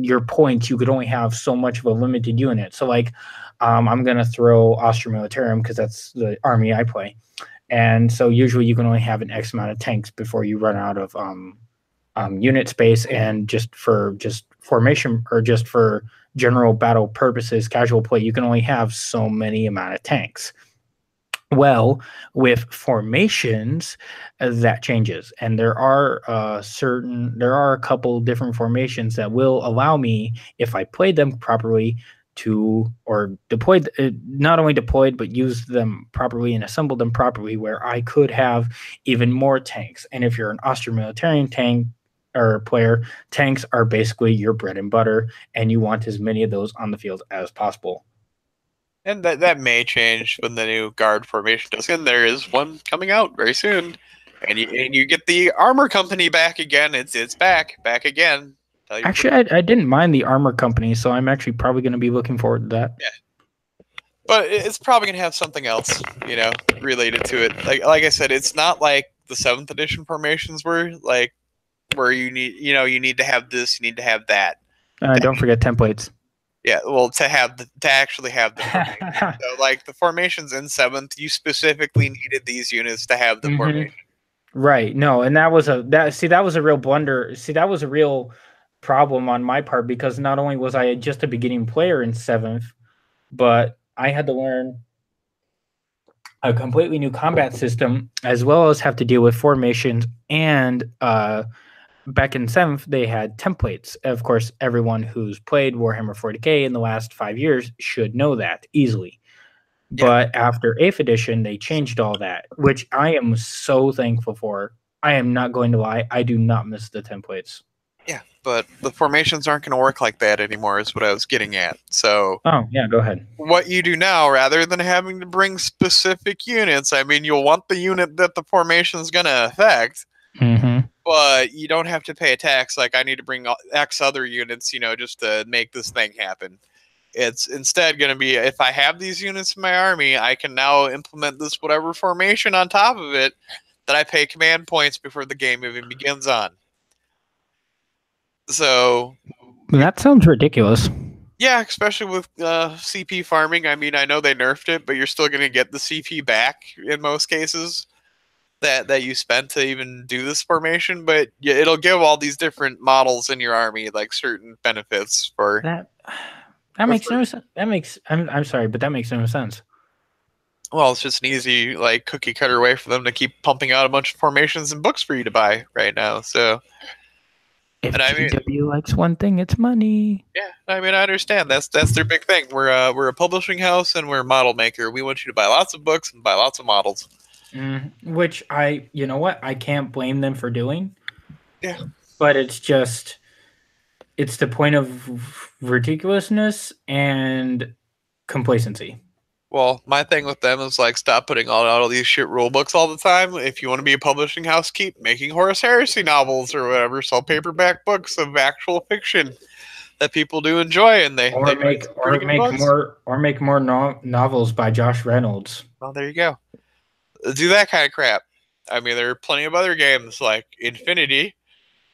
your points you could only have so much of a limited unit. So like I'm gonna throw Austro Militarum because that's the army I play, and so usually you can only have an X amount of tanks before you run out of unit space, and just formation or just for general battle purposes, casual play, you can only have so many amount of tanks. Well, with formations, that changes, and there are a couple different formations that will allow me, if I play them properly, to or deployed not only deployed but use them properly and assemble them properly, where I could have even more tanks. And if you're an Austro-Militarian tank or player, tanks are basically your bread and butter, and you want as many of those on the field as possible. and that may change when the new guard formation does, and there is one coming out very soon. And you get the armor company back again. It's back again. Tell your Actually, I didn't mind the armor company, so I'm actually probably going to be looking forward to that. Yeah, but it's probably gonna have something else, you know, related to it. Like I said, it's not like the 7th edition formations were, like where you need to have this, you need to have that. Don't forget templates. Yeah, well, to actually have the formation. So like the formations in 7th, you specifically needed these units to have the formation. Right. No, and that was a real blunder. See, that was a real problem on my part, because not only was I just a beginning player in 7th, but I had to learn a completely new combat system, as well as have to deal with formations. And back in 7th, they had templates. Of course, everyone who's played Warhammer 40k in the last 5 years should know that easily. Yeah. But after 8th edition, they changed all that, which I am so thankful for. I am not going to lie. I do not miss the templates. Yeah, but the formations aren't going to work like that anymore, is what I was getting at. So Oh, yeah, go ahead. what you do now, rather than having to bring specific units, I mean, you'll want the unit that the formation is going to affect, but you don't have to pay a tax like I need to bring X other units, you know, just to make this thing happen. It's instead going to be, if I have these units in my army, I can now implement this whatever formation on top of it that I pay command points before the game even begins on. So That sounds ridiculous. Yeah, especially with CP farming. I mean, I know they nerfed it, but you're still going to get the CP back in most cases that you spent to even do this formation. But yeah, it'll give all these different models in your army like certain benefits for. That makes no sense. That makes I'm sorry, but that makes no sense. Well, it's just an easy like cookie cutter way for them to keep pumping out a bunch of formations and books for you to buy right now. So, If and I mean, GW likes one thing, it's money. yeah, I mean, I understand that's their big thing. We're a publishing house and we're a model maker. We want you to buy lots of books and buy lots of models. Which you know what, I can't blame them for doing. Yeah, but it's the point of ridiculousness and complacency. well, my thing with them is like stop putting out all these shit rule books all the time. If you want to be a publishing house, keep making Horus Heresy novels or whatever. Sell paperback books of actual fiction that people do enjoy, and they write some pretty good books. Make more novels by Josh Reynolds. Well, there you go. Do that kind of crap. I mean, there are plenty of other games like Infinity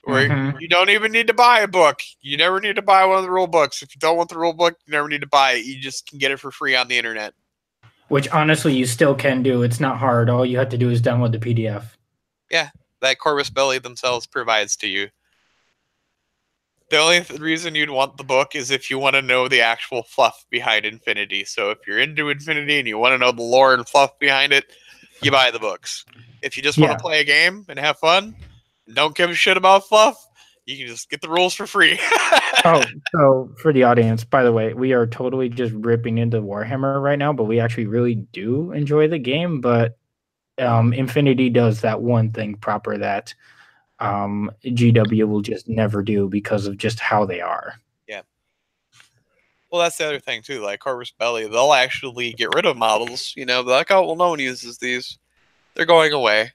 where you don't even need to buy a book. You never need to buy one of the rule books. If you don't want the rule book, you never need to buy it. You just can get it for free on the internet. Which honestly, you still can do. It's not hard. All you have to do is download the PDF. Yeah, that Corvus Belli themselves provides to you. The only reason you'd want the book is if you want to know the actual fluff behind Infinity. So if you're into Infinity and you want to know the lore and fluff behind it, you buy the books. If you just want to play a game and have fun, and don't give a shit about fluff, you can just get the rules for free. So for the audience, by the way, we are totally just ripping into Warhammer right now, but we actually really do enjoy the game. But Infinity does that one thing proper that GW will just never do because of just how they are. Yeah. Well, that's the other thing too. Like Corvus Belli, they'll actually get rid of models. You know, they're like, oh, well, no one uses these. They're going away.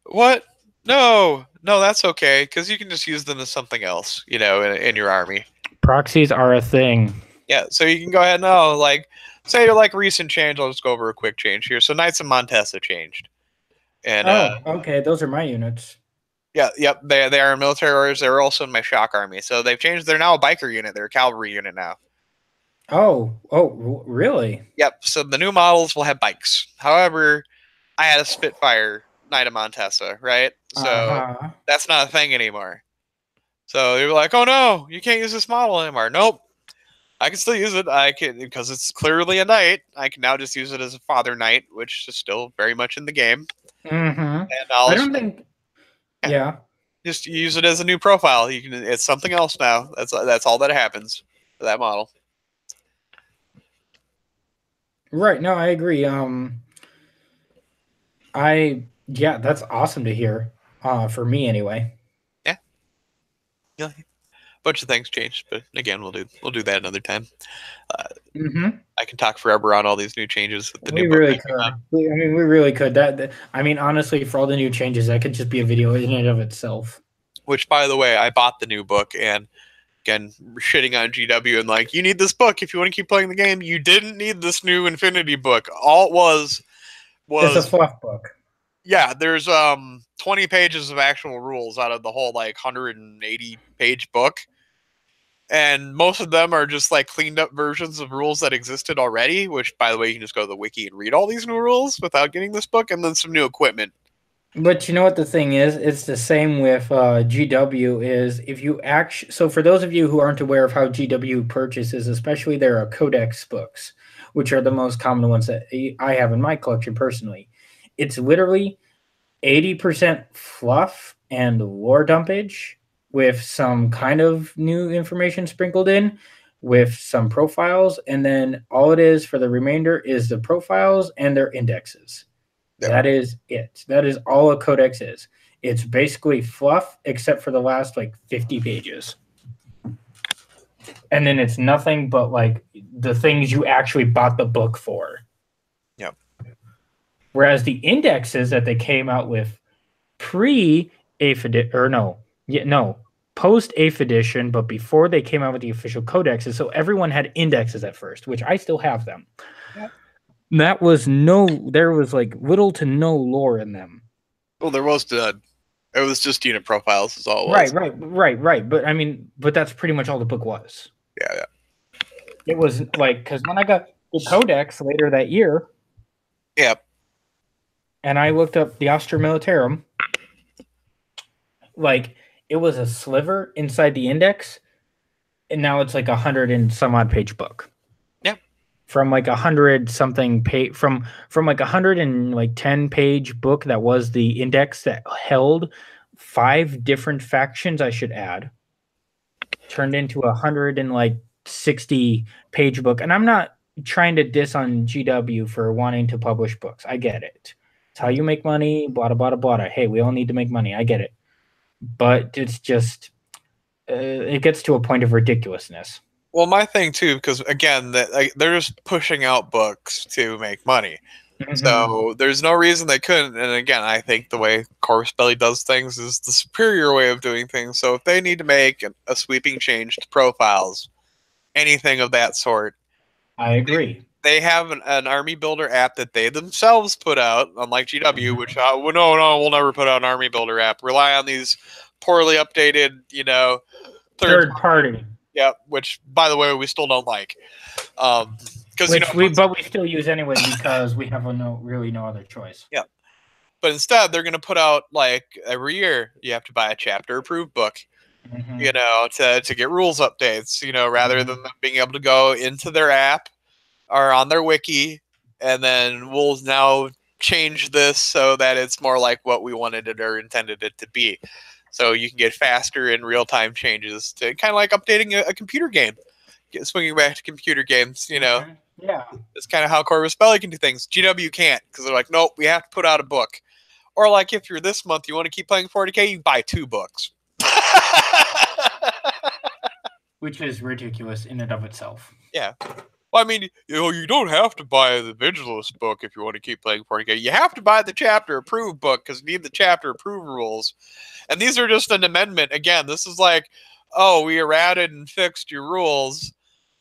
What? No, that's okay because you can just use them as something else. You know, in your army. Proxies are a thing. Yeah, so you can go ahead and like say like recent change. I'll just go over a quick change here. So Knights of Montesa changed. And okay, those are my units. Yeah, yep, they are military orders. They're also in my shock army. So they've changed. They're now a biker unit. They're a cavalry unit now. Oh, really? Yep. So the new models will have bikes. However, I had a Spitfire Knight of Montesa, right? So that's not a thing anymore. So they were like, "Oh no, you can't use this model anymore." Nope, I can still use it. I can because it's clearly a knight. I can now just use it as a father knight, which is still very much in the game. And I don't think. Yeah. Just use it as a new profile. You can. It's something else now. That's all that happens for that model. Right. No, I agree. That's awesome to hear. For me anyway. Yeah. A bunch of things changed, but again, we'll do that another time. I can talk forever on all these new changes. With the new really could. We really could. Honestly, for all the new changes, that could just be a video in and of itself. Which, by the way, I bought the new book, and again, shitting on GW and like, you need this book if you want to keep playing the game. You didn't need this new Infinity book. All it was it's a fluff book. Yeah, there's 20 pages of actual rules out of the whole like 180 page book. And most of them are just like cleaned up versions of rules that existed already, which by the way, you can just go to the wiki and read all these new rules without getting this book, and then some new equipment. But you know what the thing is? It's the same with GW is if you so for those of you who aren't aware of how GW purchases, especially their codex books, which are the most common ones that I have in my collection personally, it's literally 80% fluff and lore dumpage with some kind of new information sprinkled in with some profiles. And then all it is for the remainder is the profiles and their indexes. Yep. That is it. That is all a codex is. It's basically fluff except for the last like 50 pages. And then it's nothing but like the things you actually bought the book for. Yep. Whereas the indexes that they came out with post-8th edition, but before they came out with the official codexes, so everyone had indexes at first, which I still have them. Yep. There was like little to no lore in them. Well, there was It was just unit profiles is all it was. Right. But I mean, but that's pretty much all the book was. Yeah. It was like, because when I got the codex later that year, Yep. and I looked up the Astra Militarum, like it was a sliver inside the index, and now it's like 100 and some odd page book. Yeah. From like 100 something page from like 110 page book that was the index that held 5 different factions I should add, turned into 160 page book. And I'm not trying to diss on GW for wanting to publish books. I get it. It's how you make money, blah blah blah blah. Hey, we all need to make money. I get it. But it's just it gets to a point of ridiculousness. Well, my thing too, because again, they're just pushing out books to make money. Mm-hmm. So there's no reason they couldn't. And again, I think the way Corvus Belli does things is the superior way of doing things. So if they need to make a sweeping change to profiles, anything of that sort, I agree. They have an army builder app that they themselves put out, unlike GW, which we'll never put out an army builder app. Rely on these poorly updated, third party. Yeah, which by the way we still don't like. Because we still use anyway because we have no other choice. Yeah, but instead they're going to put out like every year you have to buy a chapter approved book. Mm-hmm. To get rules updates. Rather mm-hmm. than them being able to go into their app or on their wiki, and then we'll now change this so that it's more like what we wanted it or intended it to be. So you can get faster and real-time changes to kind of like updating a computer game. Swinging back to computer games, Yeah. It's kind of how Corvus Belli can do things. GW can't because they're like, nope, we have to put out a book. Or like if you're this month, you want to keep playing 40K, you buy 2 books. Which is ridiculous in and of itself. Yeah. Well, I mean, you don't have to buy the Vigilist book if you want to keep playing 40K. You have to buy the chapter approved book because you need the chapter approved rules. And these are just an amendment. Again, this is like, we errated and fixed your rules,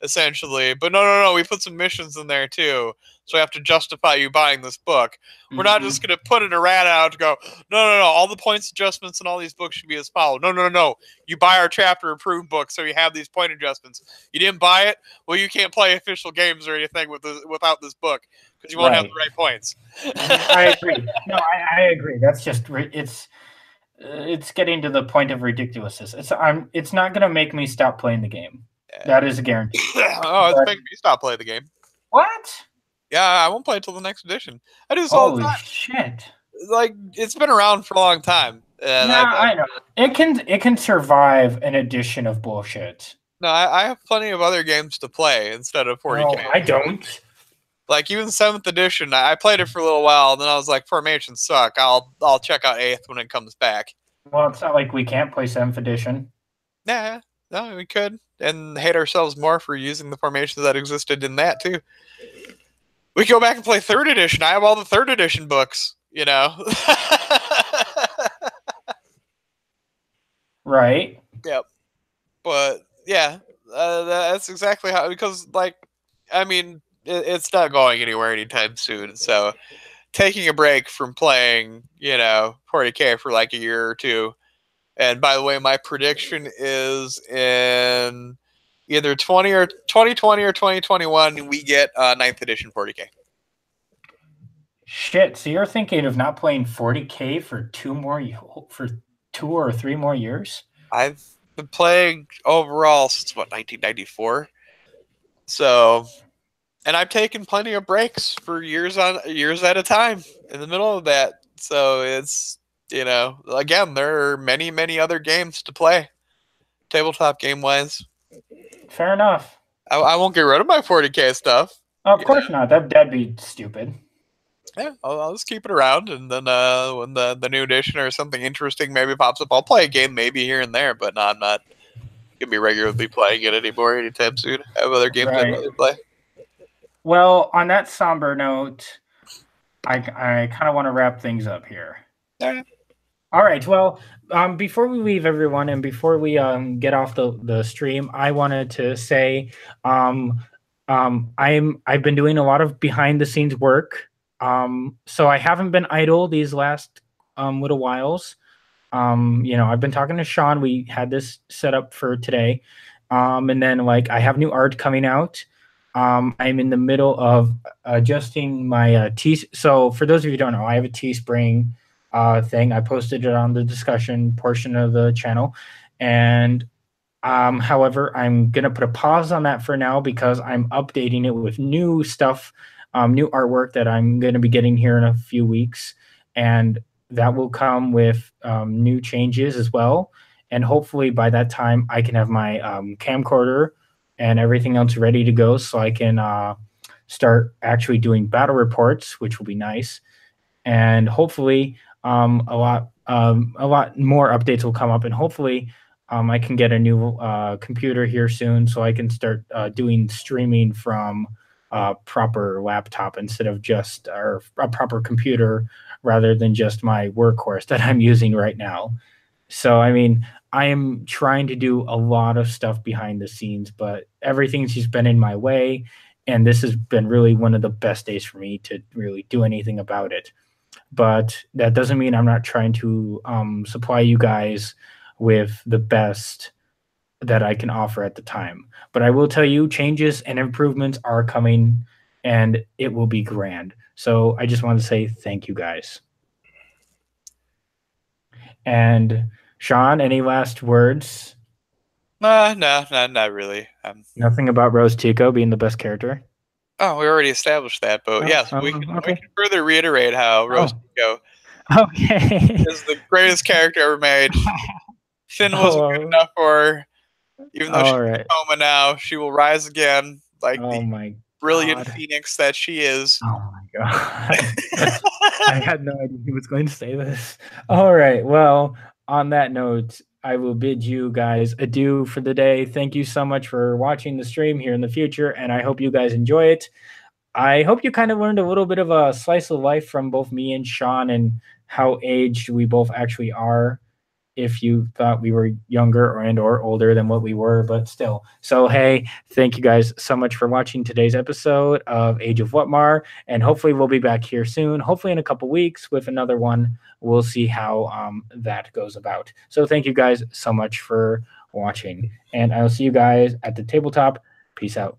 essentially. But no, we put some missions in there too. So we have to justify you buying this book. Mm-hmm. We're not just going to put an errata out to go, no, all the points adjustments and all these books should be as follows. No. You buy our chapter approved book so you have these point adjustments. You didn't buy it? Well, you can't play official games or anything without this book because you won't have the right points. I agree. No, I agree. That's just, it's getting to the point of ridiculousness. It's not going to make me stop playing the game. That is a guarantee. It's making me stop playing the game. What? Yeah, I won't play until the next edition. I do this all the time. Shit! Like it's been around for a long time. I know it can survive an edition of bullshit. No, I have plenty of other games to play instead of 40K. No, I don't. Like even 7th edition, I played it for a little while, and then I was like, formations suck. I'll check out 8th when it comes back. Well, it's not like we can't play 7th edition. Yeah, no, we could, and hate ourselves more for using the formations that existed in that too. We go back and play 3rd edition. I have all the 3rd edition books, Right. Yep. But yeah, that's exactly how. Because it's not going anywhere anytime soon. So taking a break from playing, 40K for like a year or two. And by the way, my prediction is in either 2020 or 2021, we get 9th edition 40K. Shit, so you're thinking of not playing 40K for 2 or 3 more years? I've been playing overall since 1994. So, and I've taken plenty of breaks for years at a time in the middle of that. So it's, again, there are many, many other games to play, tabletop game wise. Fair enough. I won't get rid of my 40K stuff. Of course not. That'd be stupid. Yeah, I'll just keep it around, and then when the new edition or something interesting maybe pops up, I'll play a game maybe here and there, but no, I'm not going to be regularly playing it anymore anytime soon. I have other games I'd rather play. Well, on that somber note, I kind of want to wrap things up here. All right. Well, before we leave everyone and before we get off the stream, I wanted to say I've been doing a lot of behind the scenes work. So I haven't been idle these last little whiles. I've been talking to Sean. We had this set up for today. And then like I have new art coming out. I'm in the middle of adjusting my So for those of you who don't know, I have a Teespring thing. I posted it on the discussion portion of the channel. And however, I'm going to put a pause on that for now because I'm updating it with new stuff, new artwork that I'm going to be getting here in a few weeks. And that will come with new changes as well. And hopefully by that time, I can have my camcorder and everything else ready to go so I can start actually doing battle reports, which will be nice. And hopefully a lot more updates will come up, and hopefully I can get a new computer here soon so I can start doing streaming from a proper laptop instead of just or a proper computer rather than just my workhorse that I'm using right now. So I mean, I am trying to do a lot of stuff behind the scenes, but everything's just been in my way, and this has been really one of the best days for me to really do anything about it. But that doesn't mean I'm not trying to supply you guys with the best that I can offer at the time. But I will tell you, changes and improvements are coming, and it will be grand. So I just want to say thank you guys. And Sean, any last words? No, not really. Nothing about Rose Tico being the best character. Oh, we already established that, but yes, we okay. can further reiterate how Rose Tico Okay. is the greatest character ever made. Finn wasn't good enough for her. Even though she's in a coma now, she will rise again like the brilliant phoenix that she is. Oh my god. I had no idea he was going to say this. All right. Well, on that note, I will bid you guys adieu for the day. Thank you so much for watching the stream here in the future, and I hope you guys enjoy it. I hope you kind of learned a little bit of a slice of life from both me and Sean and how aged we both actually are, if you thought we were younger or older than what we were, but still. So, hey, thank you guys so much for watching today's episode of Age of Whatmar, and hopefully we'll be back here soon, hopefully in a couple weeks with another one. We'll see how that goes about. So thank you guys so much for watching, and I'll see you guys at the tabletop. Peace out.